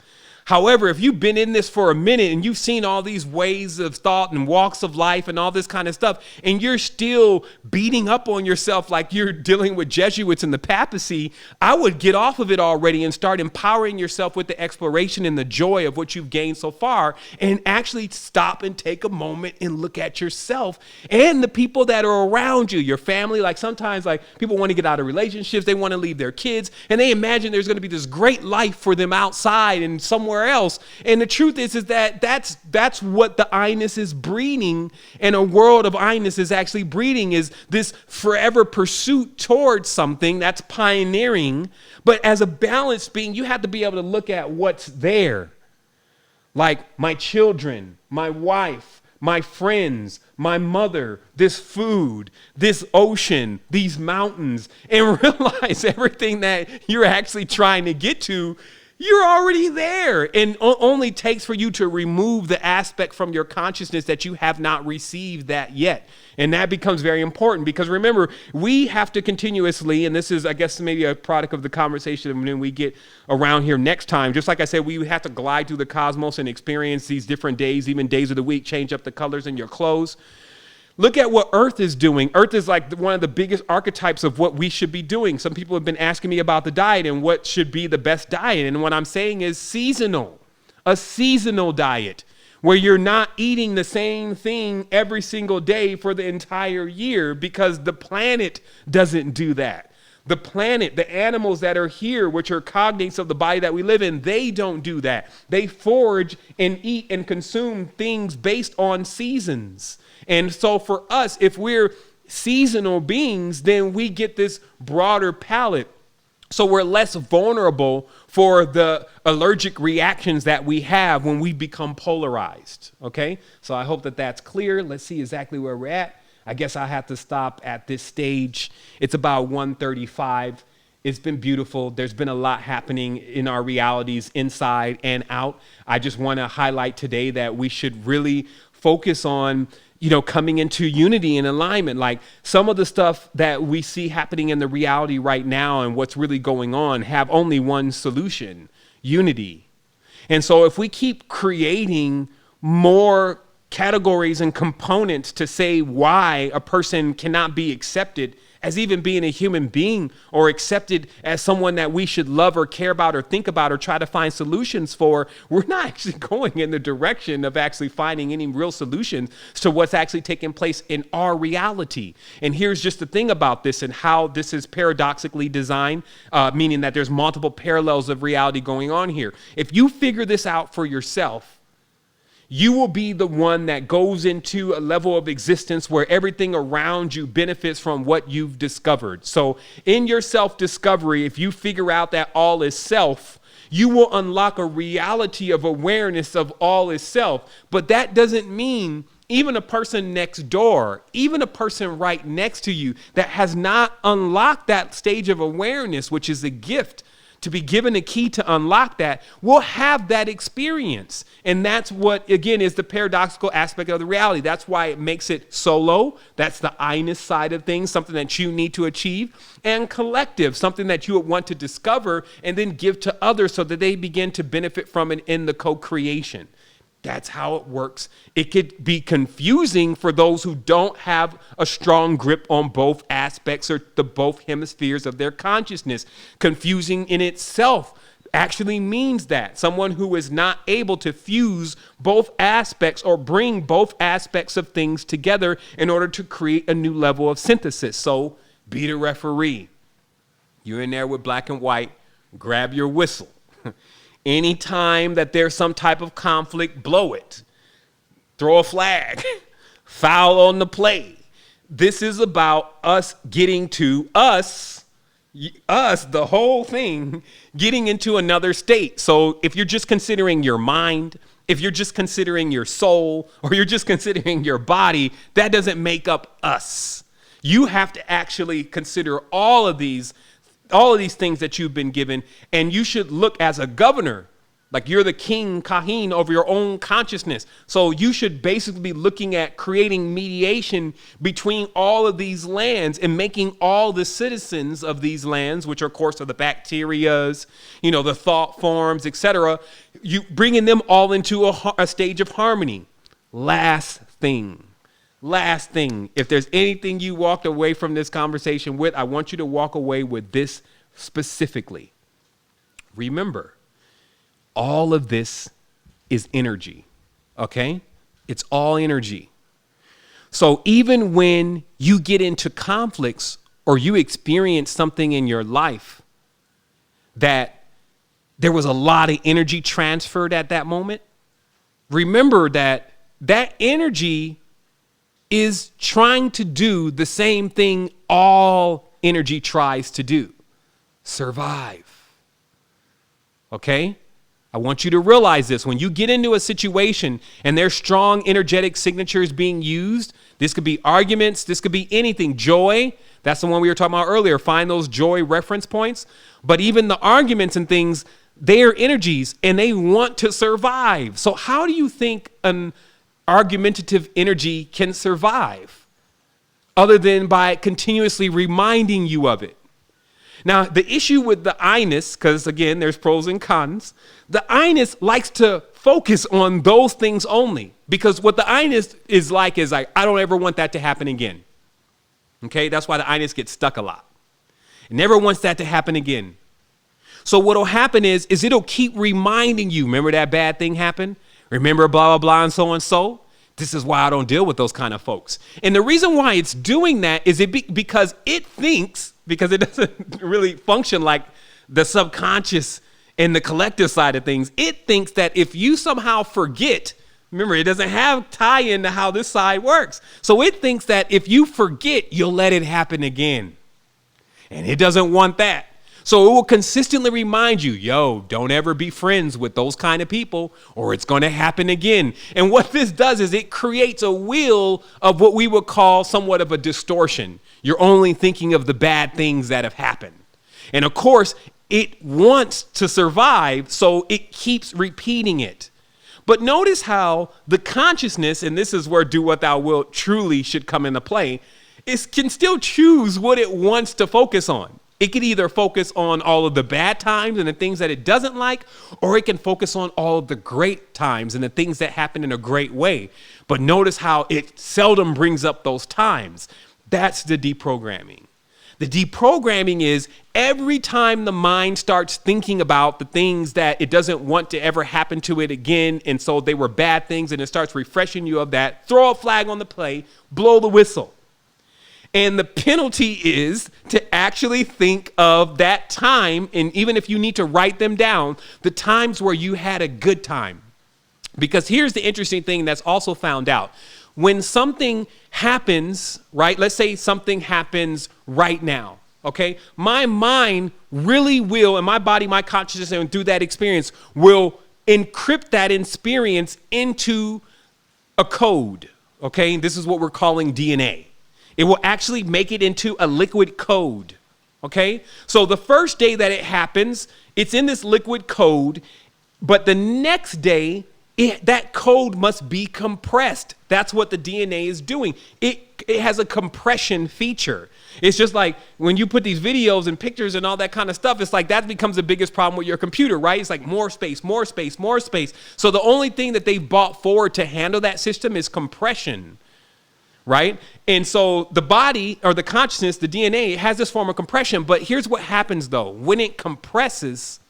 However, if you've been in this for a minute and you've seen all these ways of thought and walks of life and all this kind of stuff, and you're still beating up on yourself like you're dealing with Jesuits in the papacy, I would get off of it already and start empowering yourself with the exploration and the joy of what you've gained so far, and actually stop and take a moment and look at yourself and the people that are around you, your family. Like sometimes like people want to get out of relationships, they want to leave their kids, and they imagine there's going to be this great life for them outside and somewhere else. And the truth is that that's what the I-ness is breeding, and a world of I-ness is actually breeding, is this forever pursuit towards something that's pioneering. But as a balanced being, you have to be able to look at what's there. Like my children, my wife, my friends, my mother, this food, this ocean, these mountains, and realize everything that you're actually trying to get to, you're already there. And only takes for you to remove the aspect from your consciousness that you have not received that yet. And that becomes very important, because remember, we have to continuously, and this is, I guess, maybe a product of the conversation when we get around here next time. Just like I said, we have to glide through the cosmos and experience these different days, even days of the week, change up the colors in your clothes. Look at what Earth is doing. Earth is like one of the biggest archetypes of what we should be doing. Some people have been asking me about the diet and what should be the best diet. And what I'm saying is seasonal, a seasonal diet where you're not eating the same thing every single day for the entire year, because the planet doesn't do that. The planet, the animals that are here, which are cognates of the body that we live in, they don't do that. They forage and eat and consume things based on seasons. And so for us, if we're seasonal beings, then we get this broader palette. So we're less vulnerable for the allergic reactions that we have when we become polarized. Okay, so I hope that that's clear. Let's see exactly where we're at. I guess I have to stop at this stage. It's about 1:35. It's been beautiful. There's been a lot happening in our realities inside and out. I just want to highlight today that we should really focus on, coming into unity and alignment. Like some of the stuff that we see happening in the reality right now and what's really going on have only one solution: unity. And so if we keep creating more categories and components to say why a person cannot be accepted as even being a human being, or accepted as someone that we should love or care about or think about or try to find solutions for, we're not actually going in the direction of actually finding any real solutions to what's actually taking place in our reality. And here's just the thing about this and how this is paradoxically designed, meaning that there's multiple parallels of reality going on here. If you figure this out for yourself, you will be the one that goes into a level of existence where everything around you benefits from what you've discovered. So in your self-discovery, if you figure out that all is self, you will unlock a reality of awareness of all is self. But that doesn't mean even a person next door, even a person right next to you that has not unlocked that stage of awareness, which is a gift, to be given a key to unlock that, will have that experience. And that's what, again, is the paradoxical aspect of the reality. That's why it makes it solo. That's the I-ness side of things, something that you need to achieve. And collective, something that you would want to discover and then give to others so that they begin to benefit from it in the co-creation. That's how it works. It could be confusing for those who don't have a strong grip on both aspects or both hemispheres of their consciousness. Confusing in itself actually means that someone who is not able to fuse both aspects or bring both aspects of things together in order to create a new level of synthesis. So be the referee. You're in there with black and white, grab your whistle. Anytime that there's some type of conflict, blow it. Throw a flag. Foul on the play. This is about us getting to us, the whole thing, getting into another state. So if you're just considering your mind, if you're just considering your soul, or you're just considering your body, that doesn't make up us. You have to actually consider all of these things that you've been given, and you should look as a governor. Like you're the king, Kahin, over your own consciousness. So you should basically be looking at creating mediation between all of these lands and making all the citizens of these lands, which are, of course, are the bacterias, the thought forms, etc., you bringing them all into a stage of harmony. Last thing. If there's anything you walked away from this conversation with, I want you to walk away with this specifically. Remember, all of this is energy, okay? It's all energy. So even when you get into conflicts or you experience something in your life that there was a lot of energy transferred at that moment, remember that energy is trying to do the same thing all energy tries to do: survive. Okay? I want you to realize this. When you get into a situation and there's strong energetic signatures being used, this could be arguments, this could be anything. Joy, that's the one we were talking about earlier. Find those joy reference points. But even the arguments and things, they are energies and they want to survive. So how do you think an argumentative energy can survive other than by continuously reminding you of it? Now, the issue with the I-ness, because again, there's pros and cons, the I-ness likes to focus on those things only, because what the I-ness is like, I don't ever want that to happen again. Okay, that's why the I-ness gets stuck a lot. It never wants that to happen again. So what'll happen is it'll keep reminding you, remember that bad thing happened? Remember blah, blah, blah, and so and so? This is why I don't deal with those kind of folks. And the reason why it's doing that is because it thinks, because it doesn't really function like the subconscious and the collective side of things, it thinks that if you somehow forget, remember, it doesn't have tie-in to how this side works. So it thinks that if you forget, you'll let it happen again. And it doesn't want that. So it will consistently remind you, don't ever be friends with those kind of people or it's going to happen again. And what this does is it creates a wheel of what we would call somewhat of a distortion. You're only thinking of the bad things that have happened. And of course, it wants to survive, so it keeps repeating it. But notice how the consciousness, and this is where do what thou wilt truly should come into play, can still choose what it wants to focus on. It can either focus on all of the bad times and the things that it doesn't like, or it can focus on all of the great times and the things that happen in a great way. But notice how it seldom brings up those times. That's the deprogramming. The deprogramming is every time the mind starts thinking about the things that it doesn't want to ever happen to it again, and so they were bad things, and it starts refreshing you of that, throw a flag on the play, blow the whistle. And the penalty is to actually think of that time, and even if you need to write them down, the times where you had a good time. Because here's the interesting thing that's also found out. When something happens, right, let's say something happens right now, okay? My mind really will, and my body, my consciousness, and through that experience, will encrypt that experience into a code, okay? This is what we're calling DNA. It will actually make it into a liquid code, okay? So the first day that it happens, it's in this liquid code, but the next day, that code must be compressed. That's what the DNA is doing. It has a compression feature. It's just like when you put these videos and pictures and all that kind of stuff, it's like that becomes the biggest problem with your computer, right? It's like more space, more space, more space. So the only thing that they've brought forward to handle that system is compression. Right? And so the body or the consciousness, the DNA, has this form of compression. But here's what happens, though. When it compresses,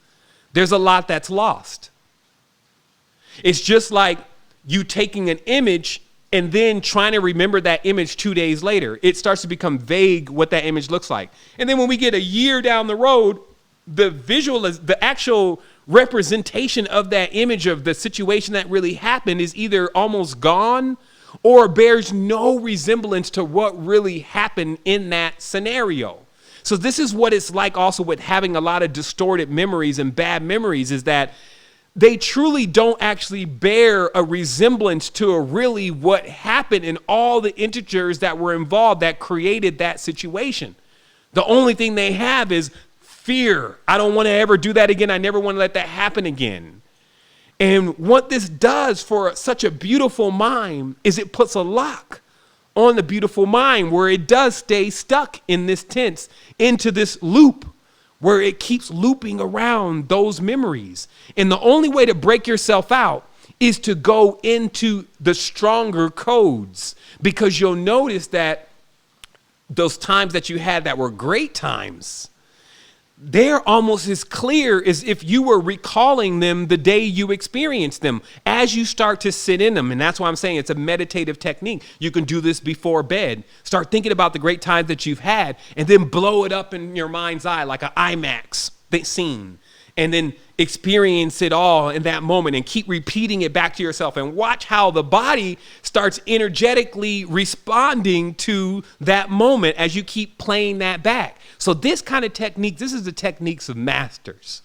there's a lot that's lost. It's just like you taking an image and then trying to remember that image 2 days later. It starts to become vague what that image looks like. And then when we get a year down the road, the actual representation of that image of the situation that really happened is either almost gone or bears no resemblance to what really happened in that scenario. So this is what it's like also with having a lot of distorted memories and bad memories, is that they truly don't actually bear a resemblance to really what happened in all the integers that were involved that created that situation. The only thing they have is fear. I don't want to ever do that again. I never want to let that happen again. And what this does for such a beautiful mind is it puts a lock on the beautiful mind where it does stay stuck in this tense, into this loop where it keeps looping around those memories. And the only way to break yourself out is to go into the stronger codes, because you'll notice that those times that you had that were great times, they're almost as clear as if you were recalling them the day you experienced them as you start to sit in them. And that's why I'm saying it's a meditative technique. You can do this before bed. Start thinking about the great times that you've had and then blow it up in your mind's eye like an IMAX scene. And then experience it all in that moment and keep repeating it back to yourself, and watch how the body starts energetically responding to that moment as you keep playing that back. So this kind of technique, this is the techniques of masters.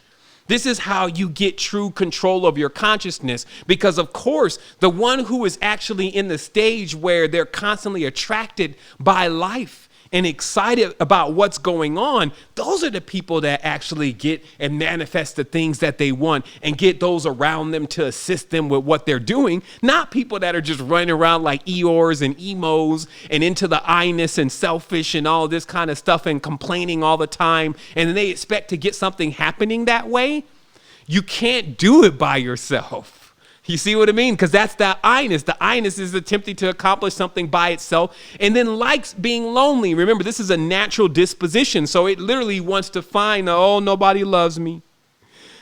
This is how you get true control of your consciousness, because of course, the one who is actually in the stage where they're constantly attracted by life and excited about what's going on, those are the people that actually get and manifest the things that they want and get those around them to assist them with what they're doing. Not people that are just running around like Eeyores and emos and into the I-ness and selfish and all this kind of stuff and complaining all the time, and then they expect to get something happening that way. You can't do it by yourself. You see what I mean? Because that's the I-ness. The I-ness is attempting to accomplish something by itself and then likes being lonely. Remember, this is a natural disposition. So it literally wants to find, oh, nobody loves me.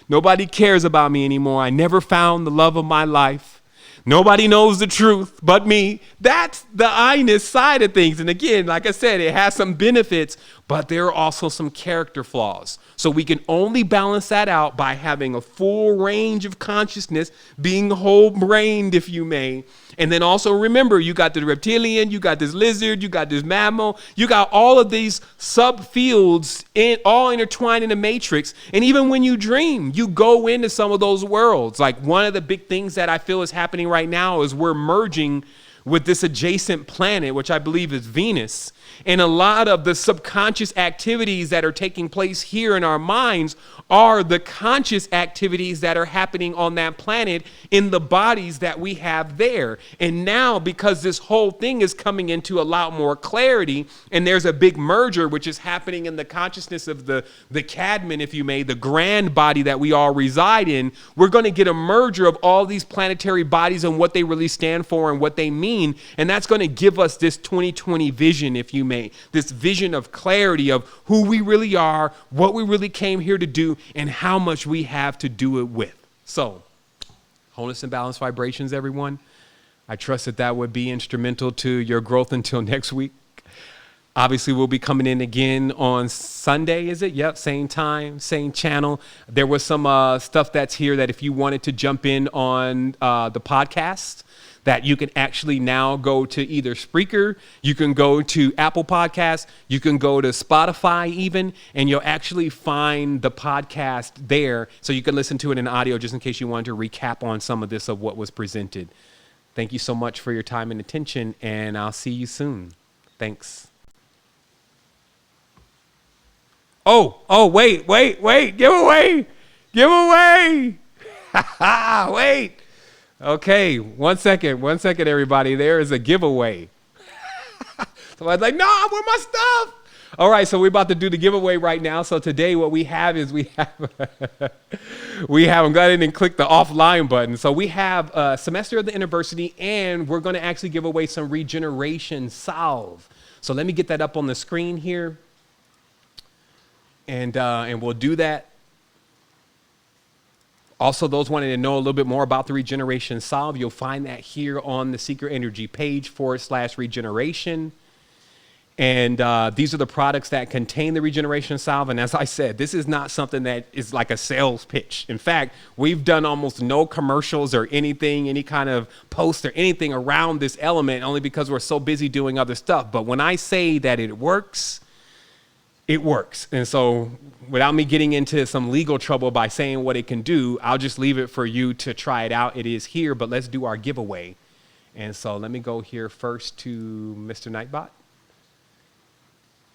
Nobody cares about me anymore. I never found the love of my life. Nobody knows the truth but me. That's the I-ness side of things. And again, like I said, it has some benefits, but there are also some character flaws. So we can only balance that out by having a full range of consciousness, being whole-brained, if you may. And then also remember, you got the reptilian, you got this lizard, you got this mammal, you got all of these subfields all intertwined in the matrix. And even when you dream, you go into some of those worlds. Like one of the big things that I feel is happening right now is we're merging with this adjacent planet, which I believe is Venus. And a lot of the subconscious activities that are taking place here in our minds are the conscious activities that are happening on that planet in the bodies that we have there. And now, because this whole thing is coming into a lot more clarity, and there's a big merger which is happening in the consciousness of the Cadman, if you may, the grand body that we all reside in, we're going to get a merger of all these planetary bodies and what they really stand for and what they mean. And that's going to give us this 2020 vision, if you may, this vision of clarity of who we really are, what we really came here to do, and how much we have to do it with. So, wholeness and balanced vibrations, everyone. I trust that that would be instrumental to your growth until next week. Obviously, we'll be coming in again on Sunday, is it? Yep, same time, same channel. There was some stuff that's here that if you wanted to jump in on the podcast, that you can actually now go to either Spreaker, you can go to Apple Podcasts, you can go to Spotify even, and you'll actually find the podcast there so you can listen to it in audio just in case you wanted to recap on some of this of what was presented. Thank you so much for your time and attention, and I'll see you soon. Thanks. Oh, wait, giveaway. Wait. Okay, one second, everybody. There is a giveaway. Somebody's like, no, I want my stuff. All right, so we're about to do the giveaway right now. So today what we have is I'm glad I didn't click the offline button. So we have a semester of the university, and we're going to actually give away some regeneration salve. So let me get that up on the screen here. And we'll do that. Also, those wanting to know a little bit more about the regeneration salve, you'll find that here on the Secret Energy page /regeneration. And these are the products that contain the regeneration salve. And as I said, this is not something that is like a sales pitch. In fact, we've done almost no commercials or anything, any kind of post or anything around this element, only because we're so busy doing other stuff. But when I say that it works, it works. And so without me getting into some legal trouble by saying what it can do, I'll just leave it for you to try it out. It is here, but let's do our giveaway. And so let me go here first to Mr. Nightbot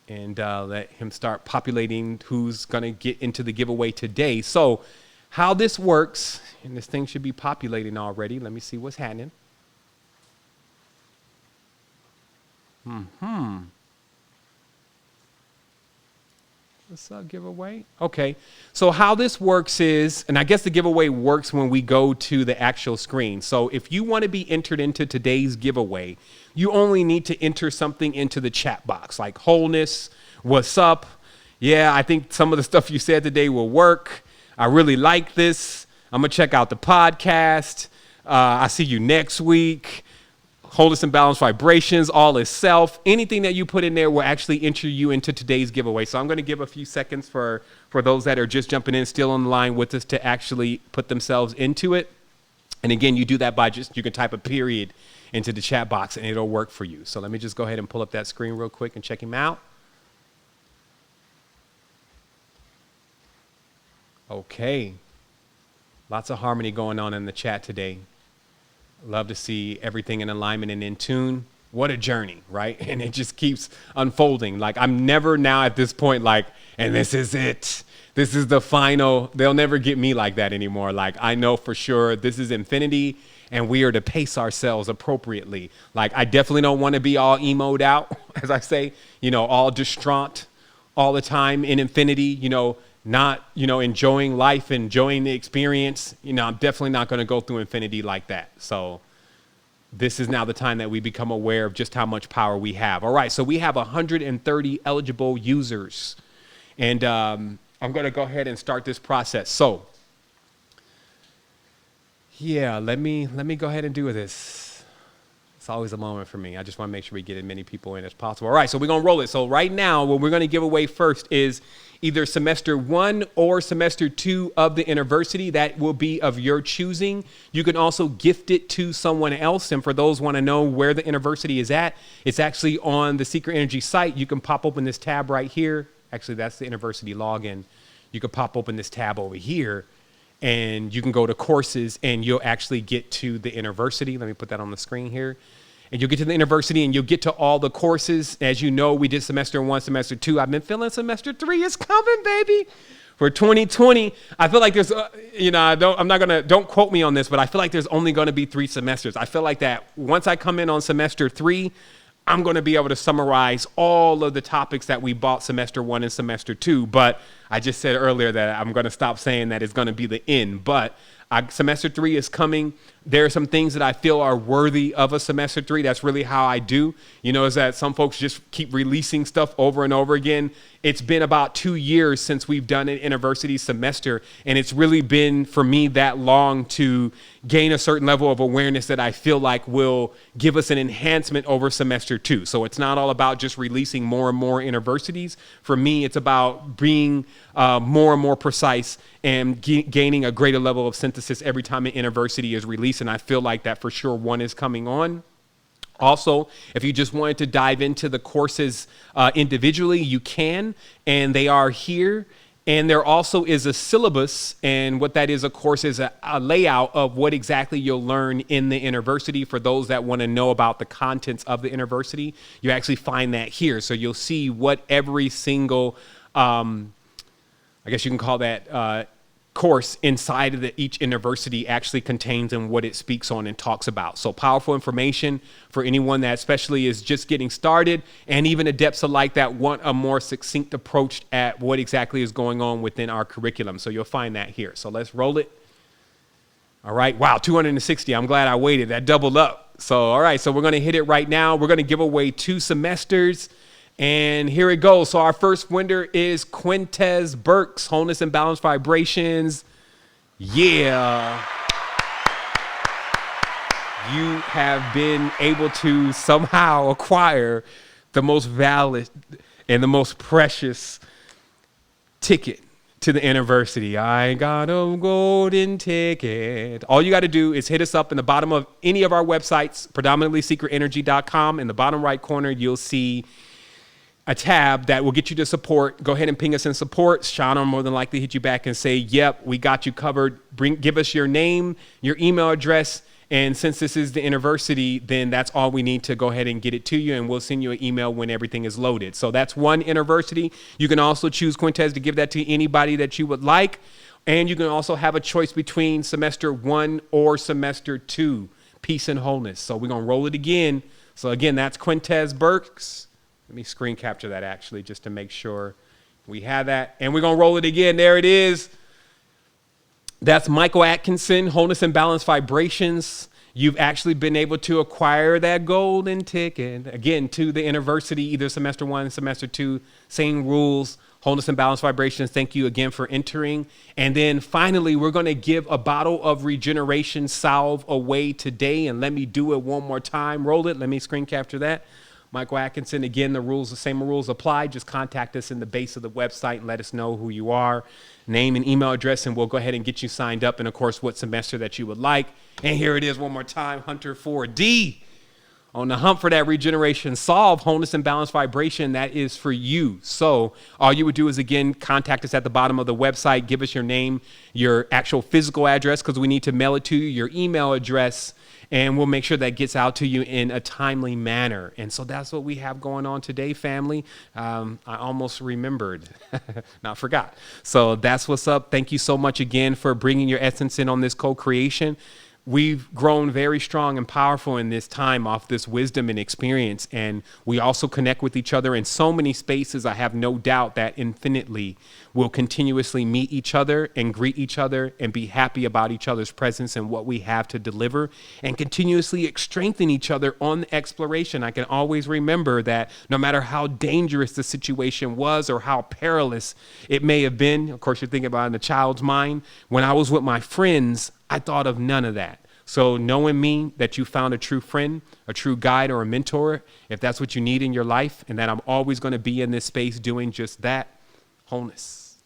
and let him start populating who's going to get into the giveaway today. So how this works and this thing should be populating already. Let me see what's happening. What's up, giveaway? Okay, so how this works is, and I guess the giveaway works when we go to the actual screen. So if you want to be entered into today's giveaway, you only need to enter something into the chat box, like wholeness, what's up? Yeah, I think some of the stuff you said today will work. I really like this. I'm going to check out the podcast. I see you next week. Wholeness and balanced vibrations, all is self. Anything that you put in there will actually enter you into today's giveaway. So I'm going to give a few seconds for those that are just jumping in, still on the line with us, to actually put themselves into it. And again, you do that by you can type a period into the chat box and it'll work for you. So let me just go ahead and pull up that screen real quick and check him out. Okay. Lots of harmony going on in the chat today. Love to see everything in alignment and in tune. What a journey, right? And it just keeps unfolding. Like, I'm never now at this point like, and this is it. This is the final. They'll never get me like that anymore. Like, I know for sure this is infinity and we are to pace ourselves appropriately. Like, I definitely don't want to be all emoed out, as I say, all distraught all the time in infinity, not, enjoying life, enjoying the experience. I'm definitely not going to go through infinity like that. So this is now the time that we become aware of just how much power we have. All right. So we have 130 eligible users, and I'm going to go ahead and start this process. So yeah, let me go ahead and do this. It's always a moment for me. I just want to make sure we get as many people in as possible. All right, so we're going to roll it. So right now, what we're going to give away first is either semester 1 or semester 2 of the university. That will be of your choosing. You can also gift it to someone else. And for those who want to know where the university is at, it's actually on the Secret Energy site. You can pop open this tab right here. Actually, that's the university login. You can pop open this tab over here, and you can go to courses and you'll actually get to the university. Let me put that on the screen here. And you'll get to the university and you'll get to all the courses. As you know, we did semester 1, semester 2. I've been feeling semester 3 is coming, baby. For 2020, I feel like there's, don't quote me on this, but I feel like there's only going to be 3 semesters. I feel like that once I come in on semester 3, I'm going to be able to summarize all of the topics that we bought semester 1 and semester 2. But I just said earlier that I'm going to stop saying that it's going to be the end. But semester 3 is coming. There are some things that I feel are worthy of a semester 3. That's really how I do. Is that some folks just keep releasing stuff over and over again. It's been about 2 years since we've done an university semester, and it's really been for me that long to gain a certain level of awareness that I feel like will give us an enhancement over semester 2. So it's not all about just releasing more and more universities. For me, it's about being more and more precise and gaining a greater level of synthesis every time an university is released. And I feel like that for sure one is coming on. Also, if you just wanted to dive into the courses individually, you can, and they are here. And there also is a syllabus, and what that is, of course, is a layout of what exactly you'll learn in the university. For those that want to know about the contents of the university, you actually find that here. So you'll see what every single, I guess you can call that course inside of each university actually contains and what it speaks on and talks about. So powerful information for anyone that especially is just getting started, and even adepts alike that want a more succinct approach at what exactly is going on within our curriculum. So you'll find that here. So let's roll it. All right. Wow. 260. I'm glad I waited. That doubled up. So, all right. So we're going to hit it right now. We're going to give away 2 semesters. And here it goes. So our first winner is Quintez Burks, Wholeness and Balanced Vibrations. Yeah. You have been able to somehow acquire the most valid and the most precious ticket to the university. I got a golden ticket. All you got to do is hit us up in the bottom of any of our websites, predominantly secretenergy.com. In the bottom right corner, you'll see a tab that will get you to support. Go ahead and ping us in support. Sean will more than likely hit you back and say, yep, we got you covered. Give us your name, your email address. And since this is the university, then that's all we need to go ahead and get it to you. And we'll send you an email when everything is loaded. So that's one university. You can also choose Quintez to give that to anybody that you would like. And you can also have a choice between semester 1 or semester 2, peace and wholeness. So we're going to roll it again. So again, that's Quintez Burks. Let me screen capture that actually, just to make sure we have that. And we're going to roll it again. There it is. That's Michael Atkinson, Wholeness and Balanced Vibrations. You've actually been able to acquire that golden ticket, again, to the university, either semester 1, semester 2, same rules, Wholeness and Balanced Vibrations. Thank you again for entering. And then finally, we're going to give a bottle of regeneration salve away today. And let me do it one more time. Roll it. Let me screen capture that. Michael Atkinson, again, the same rules apply. Just contact us in the base of the website and let us know who you are, name and email address, and we'll go ahead and get you signed up. And of course, what semester that you would like. And here it is one more time, Hunter 4D. On the hump for that regeneration solve, wholeness and balanced vibration, that is for you. So all you would do is, again, contact us at the bottom of the website. Give us your name, your actual physical address, because we need to mail it to you, your email address, and we'll make sure that gets out to you in a timely manner. And so that's what we have going on today, family. I almost remembered, not forgot. So that's what's up. Thank you so much again for bringing your essence in on this co-creation. We've grown very strong and powerful in this time off this wisdom and experience. And we also connect with each other in so many spaces. I have no doubt that infinitely we'll continuously meet each other and greet each other and be happy about each other's presence and what we have to deliver, and continuously strengthen each other on the exploration. I can always remember that no matter how dangerous the situation was or how perilous it may have been, of course, you're thinking about it in a child's mind. When I was with my friends, I thought of none of that. So knowing me, that you found a true friend, a true guide, or a mentor, if that's what you need in your life, and that I'm always going to be in this space doing just that, wholeness.